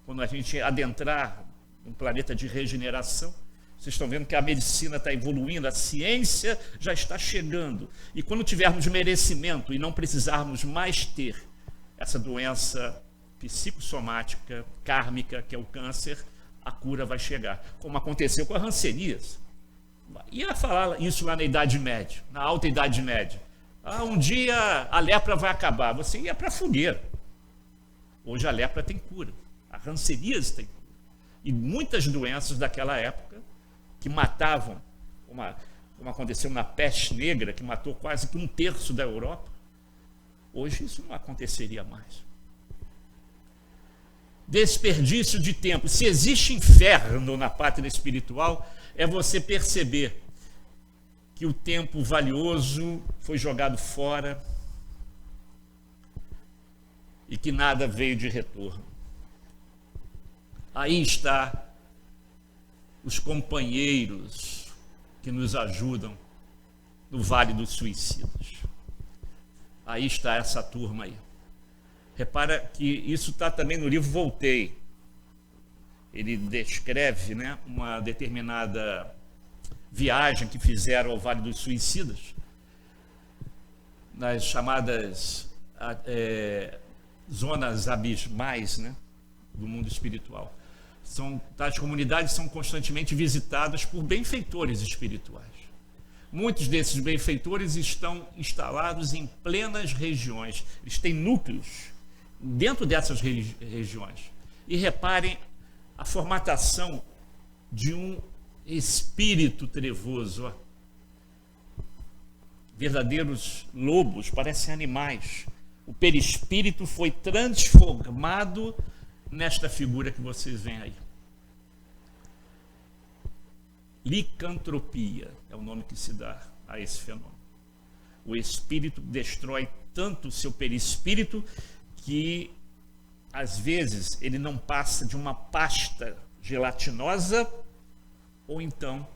quando a gente adentrar um planeta de regeneração. Vocês estão vendo que a medicina está evoluindo, a ciência já está chegando. E quando tivermos merecimento e não precisarmos mais ter essa doença psicossomática, kármica, que é o câncer, a cura vai chegar. Como aconteceu com a hanseníase. Ia falar isso lá na Idade Média, na Alta Idade Média. Um dia a lepra vai acabar. Você ia para a fogueira. Hoje a lepra tem cura. A hanseníase tem cura. E muitas doenças daquela época que matavam, como aconteceu na peste negra, que matou quase que 1/3 da Europa, hoje isso não aconteceria mais. Desperdício de tempo. Se existe inferno na pátria espiritual, é você perceber que o tempo valioso foi jogado fora e que nada veio de retorno. Aí está os companheiros que nos ajudam no Vale dos Suicidas. Aí está essa turma aí. Repara que isso está também no livro Voltei. Ele descreve, né, uma determinada viagem que fizeram ao Vale dos Suicidas, nas chamadas zonas abismais, né, do mundo espiritual. Tais comunidades são constantemente visitadas por benfeitores espirituais. Muitos desses benfeitores estão instalados em plenas regiões. Eles têm núcleos dentro dessas regiões. E reparem a formatação de um espírito trevoso. Verdadeiros lobos, parecem animais. O perispírito foi transformado nesta figura que vocês veem aí. Licantropia é o nome que se dá a esse fenômeno. O espírito destrói tanto o seu perispírito que, às vezes, ele não passa de uma pasta gelatinosa ou então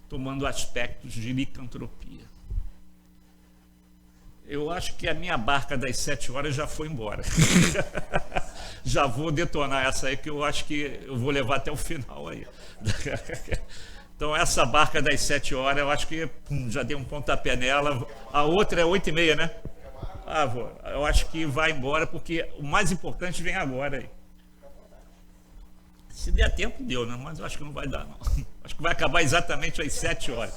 tomando aspectos de licantropia. Eu acho que a minha barca das 7 horas já foi embora. Já vou detonar essa aí, que eu acho que eu vou levar até o final aí. Então essa barca das 7 horas, eu acho que já dei um pontapé nela. A outra é 8h30, né? Eu acho que vai embora, porque o mais importante vem agora aí. Se der tempo, deu, né? Mas eu acho que não vai dar, não. Acho que vai acabar exatamente às 7 horas.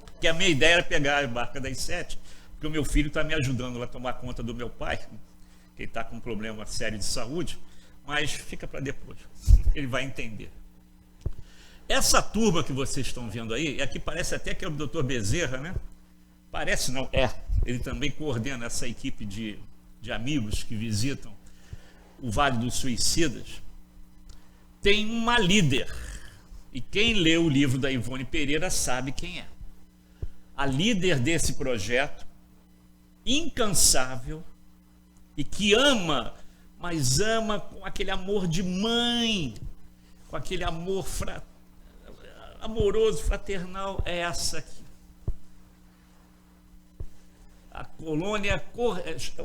Porque a minha ideia era pegar a barca das 7, porque o meu filho está me ajudando a tomar conta do meu pai, que ele está com um problema sério de saúde, mas fica para depois, ele vai entender. Essa turma que vocês estão vendo aí, aqui parece até que é o Dr. Bezerra, né? Parece não, é. Ele também coordena essa equipe de amigos que visitam o Vale dos Suicidas, tem uma líder. E quem lê o livro da Ivone Pereira sabe quem é. A líder desse projeto, incansável, e que ama, mas ama com aquele amor de mãe, com aquele amor amoroso, fraternal, é essa aqui. A colônia,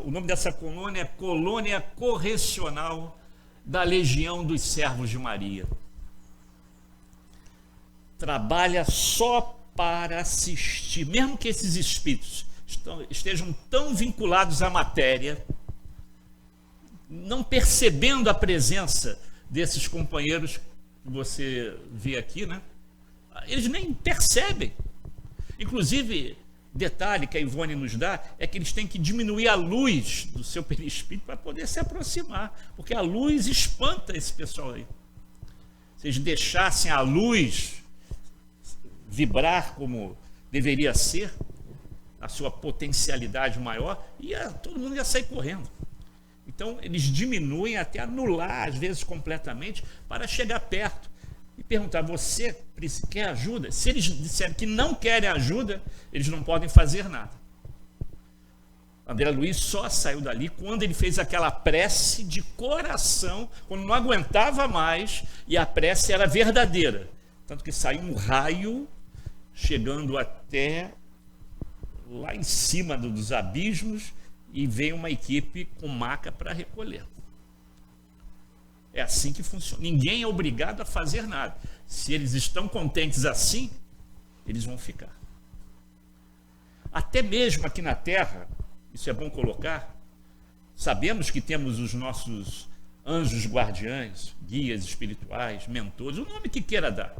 o nome dessa colônia é Colônia Correcional da Legião dos Servos de Maria. Trabalha só para assistir, mesmo que esses espíritos estejam tão vinculados à matéria, não percebendo a presença desses companheiros que você vê aqui, né? Eles nem percebem. Inclusive, detalhe que a Ivone nos dá é que eles têm que diminuir a luz do seu perispírito para poder se aproximar, porque a luz espanta esse pessoal aí. Se eles deixassem a luz vibrar como deveria ser, a sua potencialidade maior, todo mundo ia sair correndo. Então, eles diminuem até anular, às vezes completamente, para chegar perto e perguntar: você quer ajuda? Se eles disserem que não querem ajuda, eles não podem fazer nada. André Luiz só saiu dali quando ele fez aquela prece de coração, quando não aguentava mais, e a prece era verdadeira. Tanto que saiu um raio chegando até lá em cima dos abismos, e veio uma equipe com maca para recolher. É assim que funciona. Ninguém é obrigado a fazer nada. Se eles estão contentes assim, eles vão ficar. Até mesmo aqui na Terra, isso é bom colocar, sabemos que temos os nossos anjos guardiães, guias espirituais, mentores, o nome que queira dar.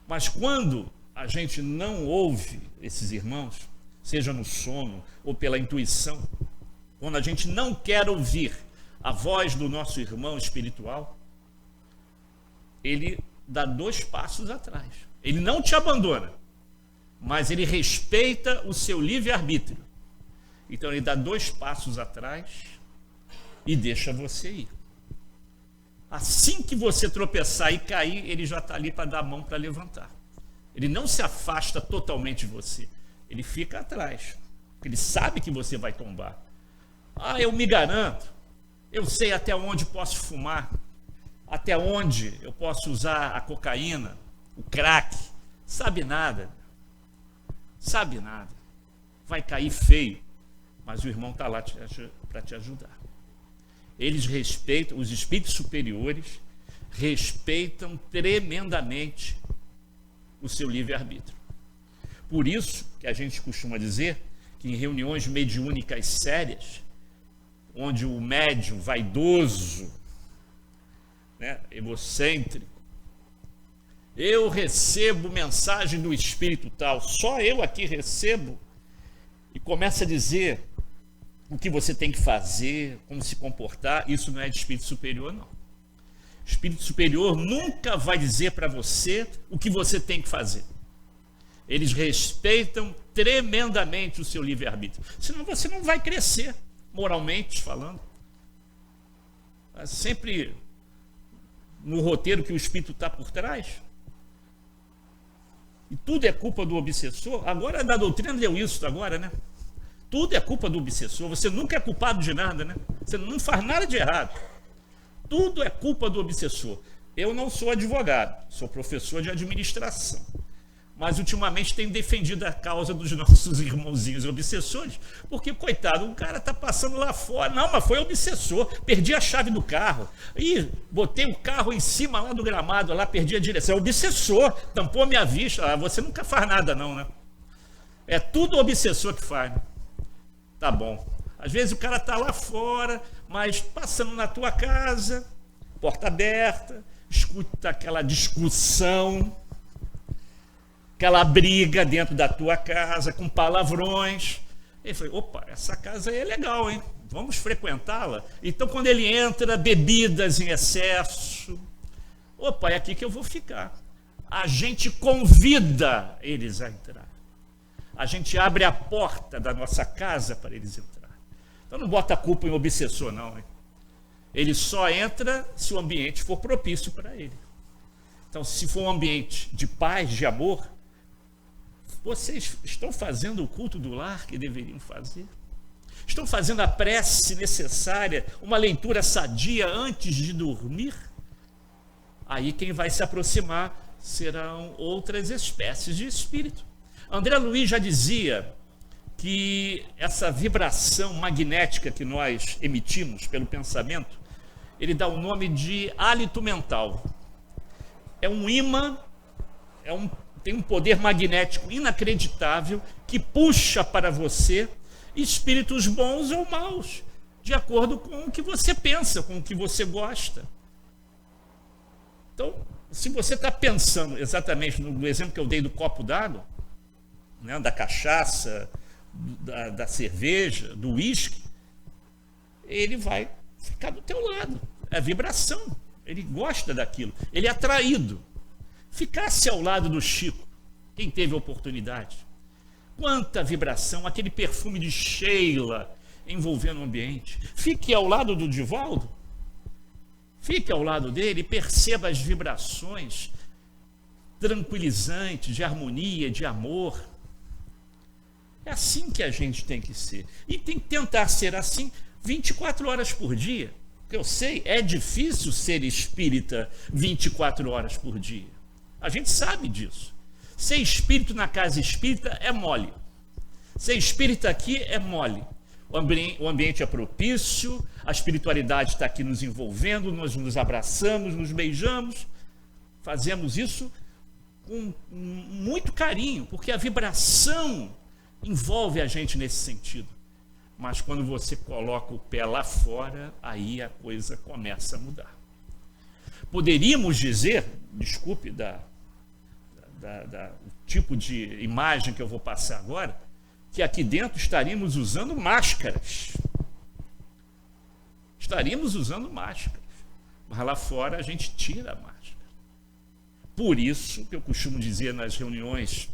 Mas quando a gente não ouve esses irmãos, seja no sono ou pela intuição, quando a gente não quer ouvir a voz do nosso irmão espiritual, ele dá 2 passos atrás. Ele não te abandona, mas ele respeita o seu livre-arbítrio. Então ele dá 2 passos atrás e deixa você ir. Assim que você tropeçar e cair, ele já está ali para dar a mão para levantar. Ele não se afasta totalmente de você. Ele fica atrás. Ele sabe que você vai tombar. Eu me garanto. Eu sei até onde posso fumar. Até onde eu posso usar a cocaína, o crack. Sabe nada. Sabe nada. Vai cair feio. Mas o irmão está lá para te ajudar. Eles respeitam, os espíritos superiores respeitam tremendamente o seu livre-arbítrio. Por isso que a gente costuma dizer que em reuniões mediúnicas sérias, onde o médium vaidoso, né, egocêntrico, eu recebo mensagem do espírito tal, só eu aqui recebo, e começa a dizer o que você tem que fazer, como se comportar, isso não é de espírito superior, não. Espírito superior nunca vai dizer para você o que você tem que fazer. Eles respeitam tremendamente o seu livre-arbítrio. Senão você não vai crescer, moralmente falando. É sempre no roteiro que o espírito está por trás. E tudo é culpa do obsessor. Agora, da doutrina deu isso agora, né? Tudo é culpa do obsessor. Você nunca é culpado de nada, né? Você não faz nada de errado. Tudo é culpa do obsessor. Eu não sou advogado, sou professor de administração. Mas ultimamente tenho defendido a causa dos nossos irmãozinhos obsessores, porque, coitado, o cara está passando lá fora. Não, mas foi obsessor, perdi a chave do carro. Ih, botei o carro em cima lá do gramado, lá perdi a direção. É obsessor, tampou a minha vista. Você nunca faz nada não, né? É tudo o obsessor que faz, né? Tá bom. Às vezes o cara está lá fora, mas passando na tua casa, porta aberta, escuta aquela discussão, aquela briga dentro da tua casa, com palavrões. Ele falou: opa, essa casa aí é legal, hein? Vamos frequentá-la. Então, quando ele entra, bebidas em excesso. Opa, é aqui que eu vou ficar. A gente convida eles a entrar. A gente abre a porta da nossa casa para eles entrar. Então não bota a culpa em obsessor, não, hein? Ele só entra se o ambiente for propício para ele. Então, se for um ambiente de paz, de amor, vocês estão fazendo o culto do lar que deveriam fazer? Estão fazendo a prece necessária, uma leitura sadia antes de dormir? Aí quem vai se aproximar serão outras espécies de espírito. André Luiz já dizia que essa vibração magnética que nós emitimos pelo pensamento, ele dá o nome de hálito mental. É um imã, tem um poder magnético inacreditável que puxa para você espíritos bons ou maus, de acordo com o que você pensa, com o que você gosta. Então, se você está pensando exatamente no exemplo que eu dei do copo d'água, né, da cachaça, da cerveja, do uísque, ele vai ficar do teu lado. É vibração. Ele gosta daquilo. Ele é atraído. Ficasse ao lado do Chico, quem teve a oportunidade. Quanta vibração, aquele perfume de Sheila envolvendo o ambiente. Fique ao lado do Divaldo. Fique ao lado dele e perceba as vibrações tranquilizantes, de harmonia, de amor. É assim que a gente tem que ser. E tem que tentar ser assim 24 horas por dia. Porque eu sei, é difícil ser espírita 24 horas por dia. A gente sabe disso. Ser espírito na casa espírita é mole. Ser espírita aqui é mole. O ambiente é propício, a espiritualidade está aqui nos envolvendo, nós nos abraçamos, nos beijamos. Fazemos isso com muito carinho, porque a vibração envolve a gente nesse sentido. Mas quando você coloca o pé lá fora, aí a coisa começa a mudar. Poderíamos dizer, desculpe o tipo de imagem que eu vou passar agora, que aqui dentro estaríamos usando máscaras. Estaríamos usando máscaras. Mas lá fora a gente tira a máscara. Por isso que eu costumo dizer nas reuniões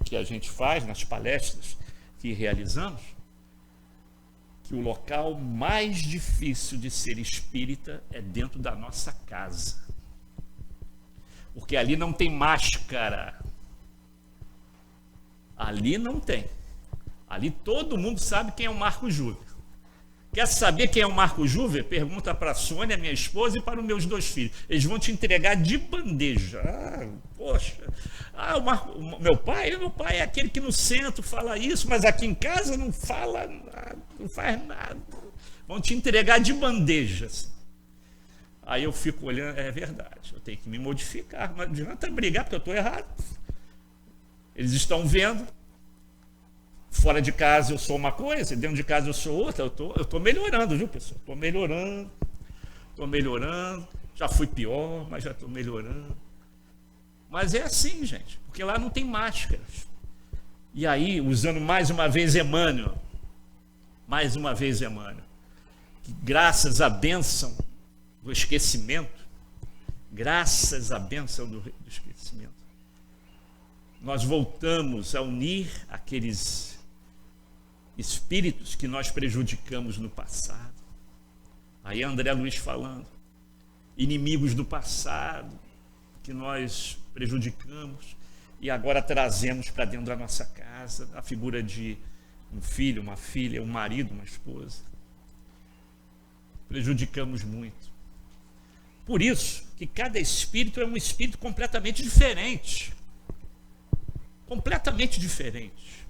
que a gente faz, nas palestras que realizamos, que o local mais difícil de ser espírita é dentro da nossa casa. Porque ali não tem máscara. Ali não tem. Ali todo mundo sabe quem é o Marco Júnior. Quer saber quem é o Marco Júnior? Pergunta para a Sônia, minha esposa, e para os meus 2 filhos. Eles vão te entregar de bandeja. Poxa. Meu pai é aquele que no centro fala isso, mas aqui em casa não fala nada, não faz nada. Vão te entregar de bandeja. Assim. Aí eu fico olhando, é verdade, eu tenho que me modificar. Não adianta brigar porque eu estou errado. Eles estão vendo. Fora de casa eu sou uma coisa, dentro de casa eu sou outra. Eu estou melhorando, viu, pessoal? Estou melhorando. Já fui pior, mas já estou melhorando. Mas é assim, gente, porque lá não tem máscaras. E aí, usando mais uma vez Emmanuel, que graças à bênção do esquecimento, nós voltamos a unir aqueles espíritos que nós prejudicamos no passado. Aí André Luiz falando, inimigos do passado que nós prejudicamos e agora trazemos para dentro da nossa casa a figura de um filho, uma filha, um marido, uma esposa. Prejudicamos muito. Por isso que cada espírito é um espírito completamente diferente. Completamente diferente.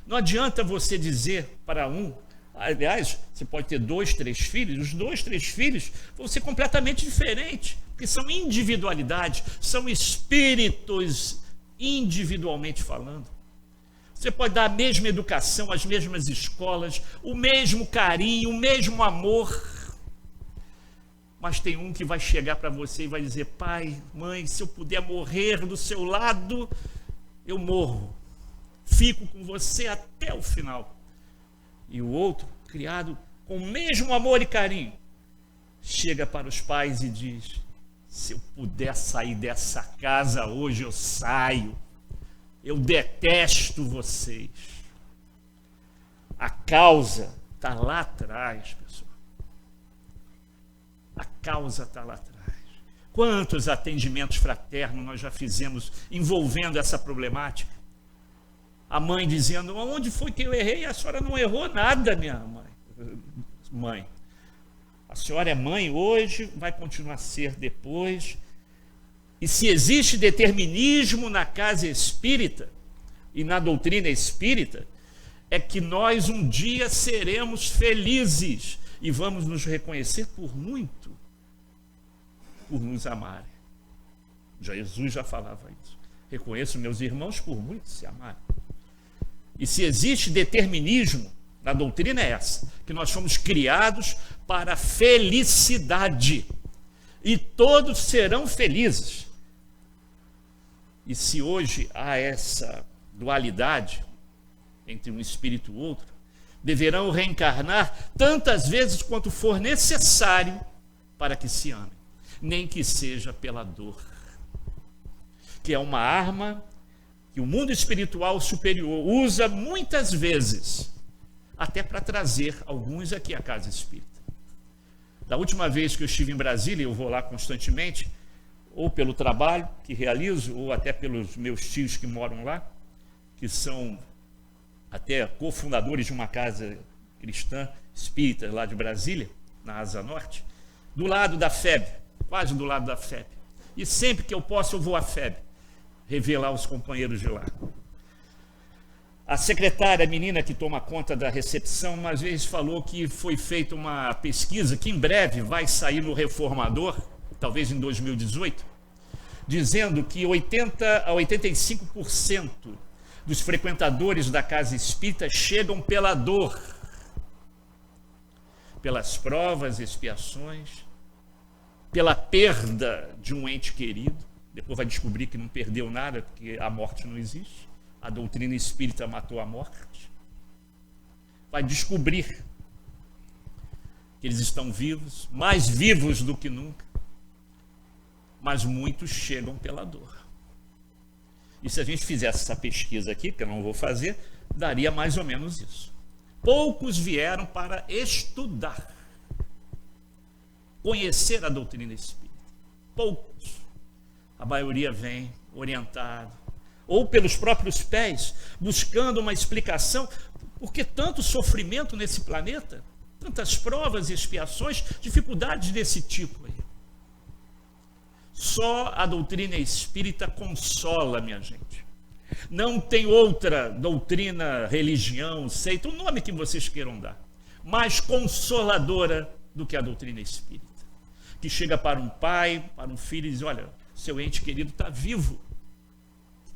Não adianta você dizer para um, aliás, você pode ter 2, 3 filhos, os 2, 3 filhos vão ser completamente diferentes, porque são individualidades, são espíritos individualmente falando. Você pode dar a mesma educação, as mesmas escolas, o mesmo carinho, o mesmo amor, mas tem um que vai chegar para você e vai dizer, pai, mãe, se eu puder morrer do seu lado, eu morro. Fico com você até o final. E o outro, criado com o mesmo amor e carinho, chega para os pais e diz, se eu puder sair dessa casa hoje, eu saio. Eu detesto vocês. A causa está lá atrás, pessoal. causa está lá atrás. Quantos atendimentos fraternos nós já fizemos envolvendo essa problemática? A mãe dizendo, onde foi que eu errei? A senhora não errou nada, minha mãe. A senhora é mãe hoje, vai continuar a ser depois. E se existe determinismo na casa espírita e na doutrina espírita, é que nós um dia seremos felizes e vamos nos reconhecer por muito, por nos amarem. Jesus já falava isso. Reconheço meus irmãos por muito se amarem. E se existe determinismo, na doutrina é essa, que nós fomos criados para a felicidade. E todos serão felizes. E se hoje há essa dualidade entre um espírito e outro, deverão reencarnar tantas vezes quanto for necessário para que se amem, nem que seja pela dor, que é uma arma que o mundo espiritual superior usa muitas vezes, até para trazer alguns aqui à casa espírita. Da última vez que eu estive em Brasília, eu vou lá constantemente, ou pelo trabalho que realizo, ou até pelos meus tios que moram lá, que são até cofundadores de uma casa cristã espírita lá de Brasília, na Asa Norte, do lado da FEB, quase do lado da FEB. E sempre que eu posso, eu vou à FEB, revelar os companheiros de lá. A secretária, a menina que toma conta da recepção, uma vez falou que foi feita uma pesquisa, que em breve vai sair no Reformador, talvez em 2018, dizendo que 80% a 85% dos frequentadores da casa espírita chegam pela dor, pelas provas, expiações, pela perda de um ente querido. Depois vai descobrir que não perdeu nada, porque a morte não existe. A doutrina espírita matou a morte. Vai descobrir que eles estão vivos, mais vivos do que nunca. Mas muitos chegam pela dor. E se a gente fizesse essa pesquisa aqui, que eu não vou fazer, daria mais ou menos isso. Poucos vieram para estudar, conhecer a doutrina espírita. Poucos. A maioria vem orientado, ou pelos próprios pés, buscando uma explicação. Por que tanto sofrimento nesse planeta? Tantas provas e expiações, dificuldades desse tipo aí. Só a doutrina espírita consola, minha gente. Não tem outra doutrina, religião, seita, o nome que vocês queiram dar, mais consoladora do que a doutrina espírita. Que chega para um pai, para um filho e diz, olha, seu ente querido está vivo,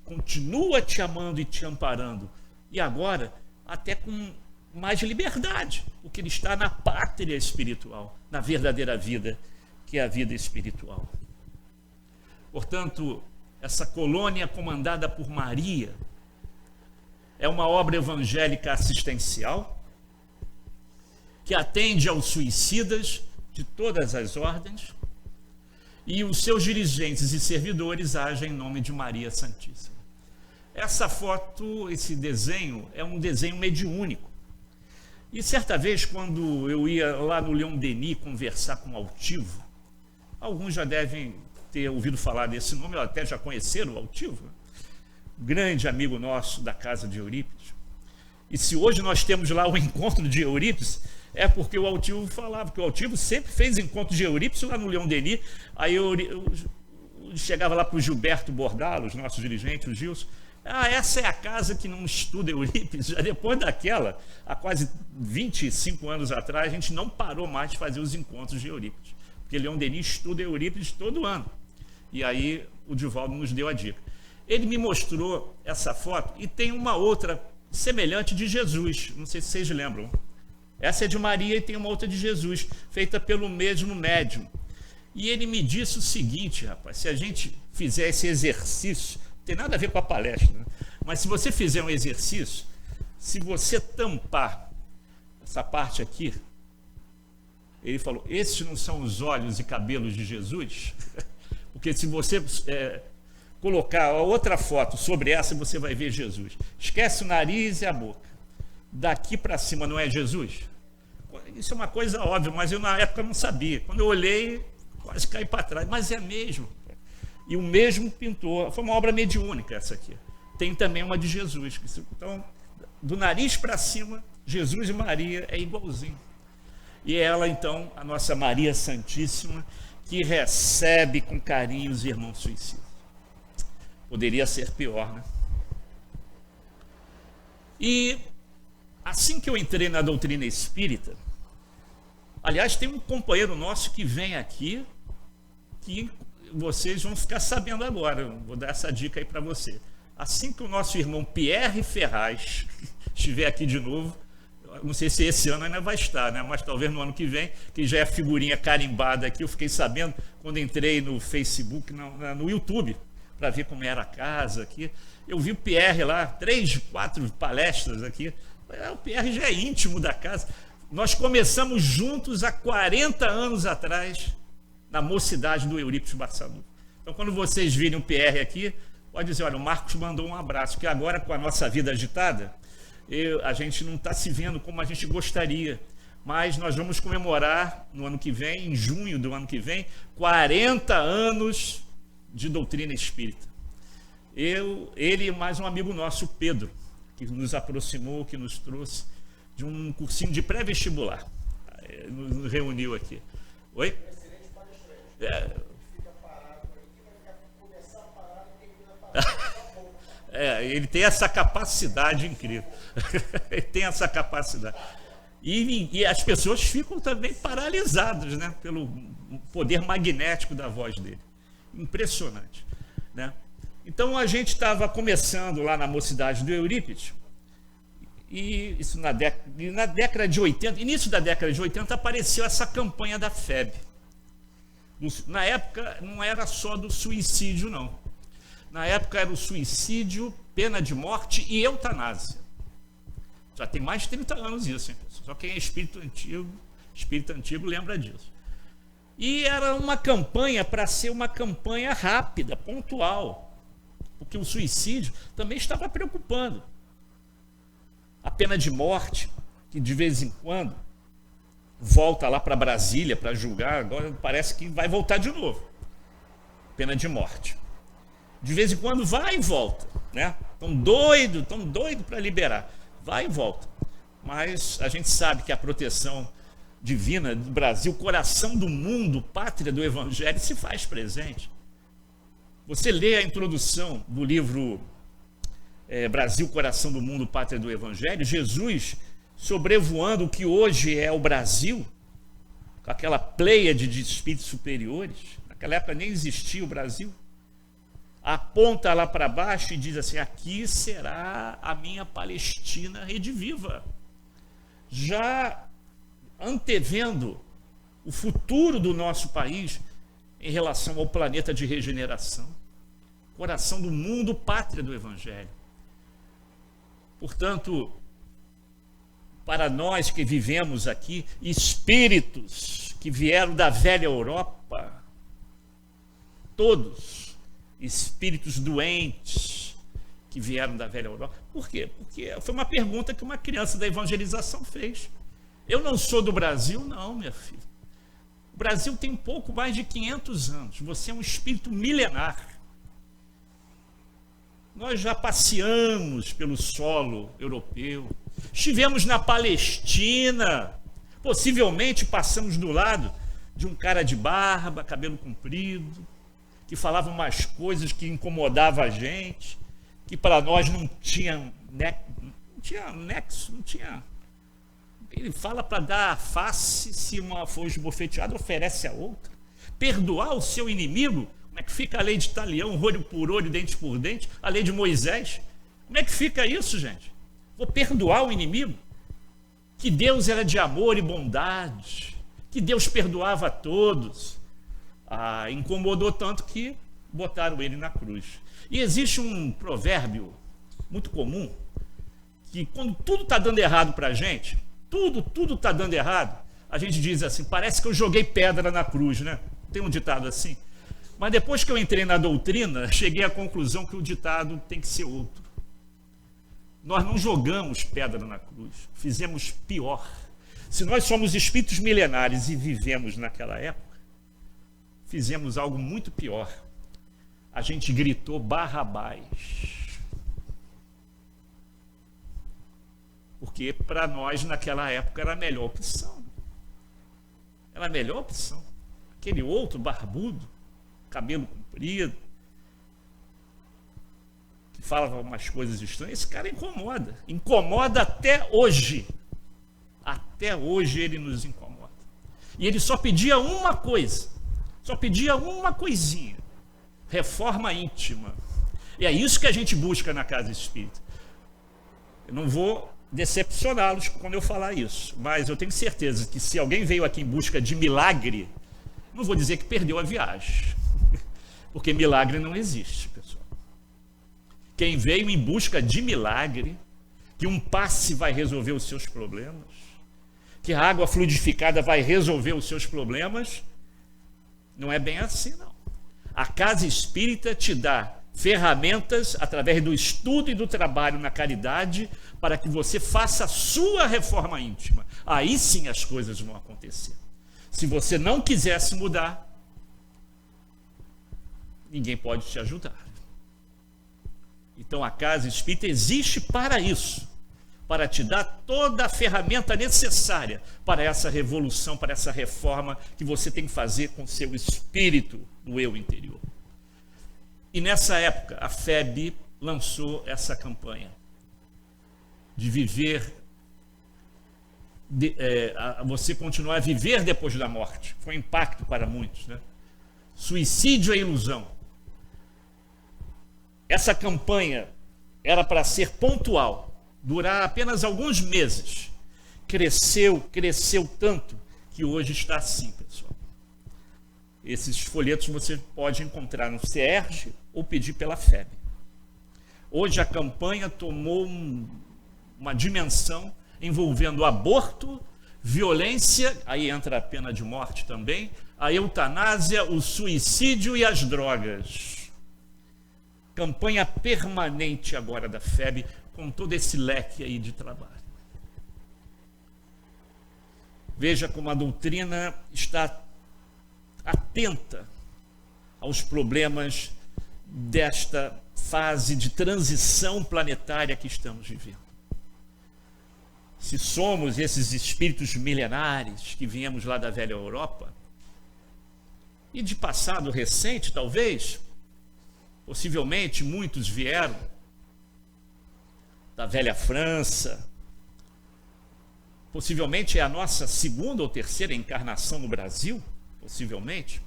continua te amando e te amparando, e agora até com mais liberdade, porque ele está na pátria espiritual, na verdadeira vida, que é a vida espiritual. Portanto, essa colônia comandada por Maria é uma obra evangélica assistencial que atende aos suicidas de todas as ordens, e os seus dirigentes e servidores agem em nome de Maria Santíssima. Essa foto, esse desenho, é um desenho mediúnico. E certa vez, quando eu ia lá no Leon Denis conversar com o Altivo, alguns já devem ter ouvido falar desse nome, até já conheceram o Altivo, grande amigo nosso da casa de Eurípides. E se hoje nós temos lá o encontro de Eurípides, é porque o Altivo falava, porque o Altivo sempre fez encontro de Eurípides lá no Leon Denis. Aí eu chegava lá para o Gilberto Bordalo, os nossos dirigentes, o Gilson, essa é a casa que não estuda Eurípides. Já depois daquela, há quase 25 anos atrás, a gente não parou mais de fazer os encontros de Eurípides, porque Leon Denis estuda Eurípides todo ano. E aí o Divaldo nos deu a dica. Ele me mostrou essa foto e tem uma outra semelhante de Jesus, não sei se vocês lembram. Essa é de Maria e tem uma outra de Jesus, feita pelo mesmo médium. E ele me disse o seguinte, rapaz, se a gente fizer esse exercício, não tem nada a ver com a palestra, né? Mas se você fizer um exercício, se você tampar essa parte aqui, ele falou, esses não são os olhos e cabelos de Jesus? Porque se você colocar a outra foto sobre essa, você vai ver Jesus. Esquece o nariz e a boca. Daqui para cima não é Jesus? Isso é uma coisa óbvia, mas eu na época não sabia. Quando eu olhei, quase caí para trás, mas é mesmo. E o mesmo pintor, foi uma obra mediúnica essa aqui. Tem também uma de Jesus. Então, do nariz para cima, Jesus e Maria é igualzinho. E ela, então, a nossa Maria Santíssima, que recebe com carinho os irmãos suicidas. Poderia ser pior, né? E assim que eu entrei na doutrina espírita, aliás, tem um companheiro nosso que vem aqui, que vocês vão ficar sabendo agora, eu vou dar essa dica aí para você. Assim que o nosso irmão Pierre Ferraz estiver aqui de novo, não sei se esse ano ainda vai estar, né? Mas talvez no ano que vem, que já é figurinha carimbada aqui, eu fiquei sabendo quando entrei no Facebook, no YouTube, para ver como era a casa aqui. Eu vi o Pierre lá, 3, 4 palestras aqui. O Pierre já é íntimo da casa. Nós começamos juntos há 40 anos atrás, na mocidade do Eurípides Barçanufo. Então, quando vocês virem o PR aqui, pode dizer, olha, o Marcos mandou um abraço, que agora, com a nossa vida agitada, a gente não está se vendo como a gente gostaria, mas nós vamos comemorar no ano que vem, em junho do ano que vem, 40 anos de doutrina espírita. Ele e mais um amigo nosso, Pedro, que nos aproximou, que nos trouxe de um cursinho de pré-vestibular, nos reuniu aqui. Oi? Ele tem essa capacidade incrível. Ele tem essa capacidade. E as pessoas ficam também paralisadas, né, pelo poder magnético da voz dele. Impressionante, né? Então a gente estava começando lá na mocidade do Eurípides, e isso na década de 80, início da década de 80, apareceu essa campanha da FEB. Na época não era só do suicídio, não. Na época era o suicídio, pena de morte e eutanásia. Já tem mais de 30 anos isso, hein? Só quem é espírito antigo lembra disso. E era uma campanha para ser uma campanha rápida, pontual, porque o suicídio também estava preocupando. A pena de morte, que de vez em quando volta lá para Brasília para julgar, agora parece que vai voltar de novo. Pena de morte. De vez em quando vai e volta, né? Estão doido para liberar. Vai e volta. Mas a gente sabe que a proteção divina do Brasil, coração do mundo, pátria do Evangelho, se faz presente. Você lê a introdução do livro Brasil, coração do mundo, pátria do Evangelho, Jesus sobrevoando o que hoje é o Brasil, com aquela pleiade de espíritos superiores. Naquela época nem existia o Brasil. Aponta lá para baixo e diz assim: aqui será a minha Palestina rediviva. Já antevendo o futuro do nosso país em relação ao planeta de regeneração. Coração do mundo, pátria do Evangelho. Portanto, para nós que vivemos aqui, espíritos que vieram da velha Europa, todos, espíritos doentes que vieram da velha Europa. Por quê? Porque foi uma pergunta que uma criança da evangelização fez. Eu não sou do Brasil, não, minha filha. O Brasil tem pouco mais de 500 anos. Você é um espírito milenar. Nós já passeamos pelo solo europeu. Estivemos na Palestina. Possivelmente passamos do lado de um cara de barba, cabelo comprido, que falava umas coisas que incomodavam a gente, que para nós não tinha nexo, não tinha. Ele fala para dar a face, se uma for esbofeteada, oferece a outra. Perdoar o seu inimigo, como é que fica a lei de Talião, olho por olho, dente por dente, a lei de Moisés? Como é que fica isso, gente? Vou perdoar o inimigo? Que Deus era de amor e bondade, que Deus perdoava a todos. Incomodou tanto que botaram ele na cruz. E existe um provérbio muito comum, que quando tudo está dando errado para a gente, tudo está dando errado, a gente diz assim: parece que eu joguei pedra na cruz, né? Tem um ditado assim. Mas depois que eu entrei na doutrina, cheguei à conclusão que o ditado tem que ser outro. Nós não jogamos pedra na cruz, fizemos pior. Se nós somos espíritos milenares e vivemos naquela época, fizemos algo muito pior. A gente gritou Barrabás. Porque para nós, naquela época, era a melhor opção. Era a melhor opção. Aquele outro barbudo, cabelo comprido, que falava umas coisas estranhas, esse cara incomoda. Incomoda até hoje. Até hoje ele nos incomoda. E ele só pedia uma coisa. Só pedia uma coisinha. Reforma íntima. E é isso que a gente busca na Casa Espírita. Eu não vou decepcioná-los quando eu falar isso, mas eu tenho certeza que se alguém veio aqui em busca de milagre, não vou dizer que perdeu a viagem, porque milagre não existe, pessoal. Quem veio em busca de milagre, que um passe vai resolver os seus problemas, que a água fluidificada vai resolver os seus problemas, não é bem assim, não. A Casa Espírita te dá ferramentas através do estudo e do trabalho na caridade para que você faça a sua reforma íntima. Aí sim as coisas vão acontecer. Se você não quiser se mudar, ninguém pode te ajudar. Então a Casa Espírita existe para isso, para te dar toda a ferramenta necessária para essa revolução, para essa reforma que você tem que fazer com seu espírito no eu interior. E nessa época, a FEB lançou essa campanha de viver, você continuar a viver depois da morte. Foi um impacto para muitos, né? Suicídio é ilusão. Essa campanha era para ser pontual, durar apenas alguns meses. Cresceu tanto que hoje está assim, pessoal. Esses folhetos você pode encontrar no CERJ ou pedir pela FEB. Hoje a campanha tomou uma dimensão envolvendo aborto, violência, aí entra a pena de morte também, a eutanásia, o suicídio e as drogas. Campanha permanente agora da FEB, com todo esse leque aí de trabalho. Veja como a doutrina está atenta aos problemas desta fase de transição planetária que estamos vivendo. Se somos esses espíritos milenares que viemos lá da velha Europa, e de passado recente, talvez, possivelmente muitos vieram da velha França, possivelmente é a nossa segunda ou terceira encarnação no Brasil, possivelmente.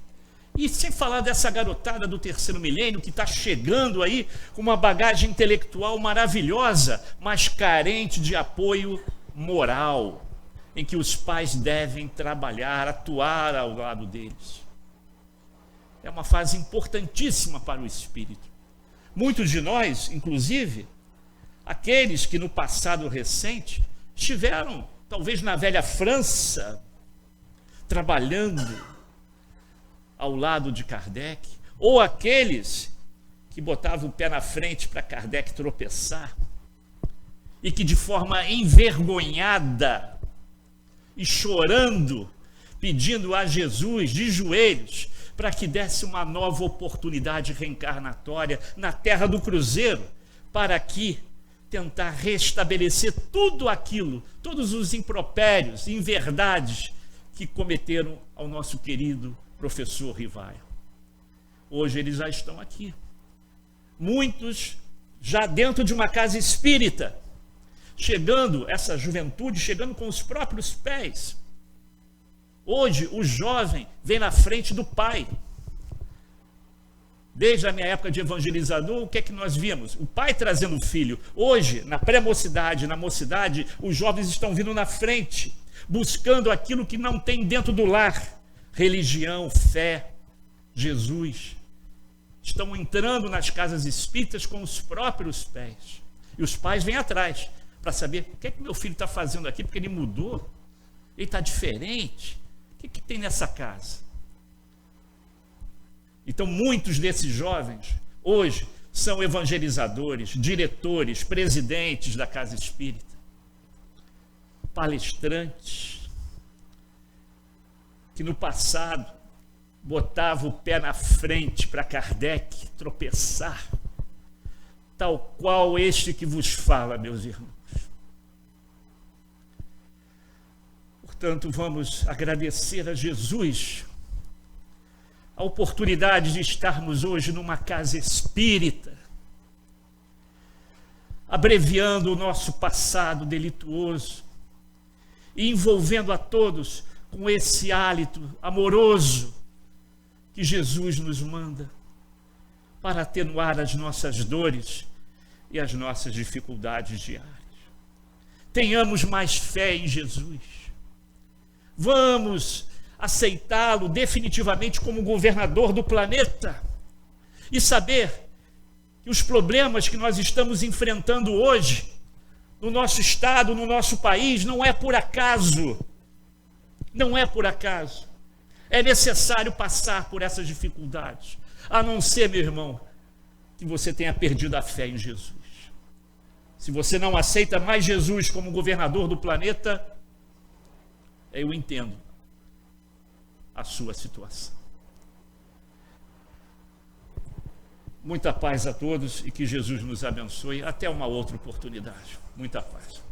E sem falar dessa garotada do terceiro milênio que está chegando aí com uma bagagem intelectual maravilhosa, mas carente de apoio moral, em que os pais devem trabalhar, atuar ao lado deles. É uma fase importantíssima para o espírito. Muitos de nós, inclusive, aqueles que no passado recente estiveram, talvez na velha França, trabalhando ao lado de Kardec, ou aqueles que botavam o pé na frente para Kardec tropeçar, e que de forma envergonhada e chorando, pedindo a Jesus de joelhos para que desse uma nova oportunidade reencarnatória na terra do cruzeiro, para aqui tentar restabelecer tudo aquilo, todos os impropérios, inverdades que cometeram ao nosso querido professor Rivaio. Hoje eles já estão aqui. Muitos já dentro de uma casa espírita, chegando, essa juventude chegando com os próprios pés. Hoje o jovem vem na frente do pai. Desde a minha época de evangelizador, o que é que nós vimos? O pai trazendo o filho. Hoje, na pré-mocidade, na mocidade, os jovens estão vindo na frente, buscando aquilo que não tem dentro do lar. Religião, fé, Jesus. Estão entrando nas casas espíritas com os próprios pés. E os pais vêm atrás para saber o que é que meu filho está fazendo aqui, porque ele mudou, ele está diferente. O que é que tem nessa casa? Então, muitos desses jovens, hoje, são evangelizadores, diretores, presidentes da Casa Espírita, palestrantes, que no passado botava o pé na frente para Kardec tropeçar, tal qual este que vos fala, meus irmãos. Portanto, vamos agradecer a Jesus a oportunidade de estarmos hoje numa casa espírita, abreviando o nosso passado delituoso e envolvendo a todos com esse hálito amoroso que Jesus nos manda para atenuar as nossas dores e as nossas dificuldades diárias. Tenhamos mais fé em Jesus. Vamos aceitá-lo definitivamente como governador do planeta e saber que os problemas que nós estamos enfrentando hoje no nosso estado, no nosso país, não é por acaso. Não é por acaso. É necessário passar por essas dificuldades, a não ser, meu irmão, que você tenha perdido a fé em Jesus. Se você não aceita mais Jesus como governador do planeta, eu entendo a sua situação. Muita paz a todos e que Jesus nos abençoe. Até uma outra oportunidade. Muita paz.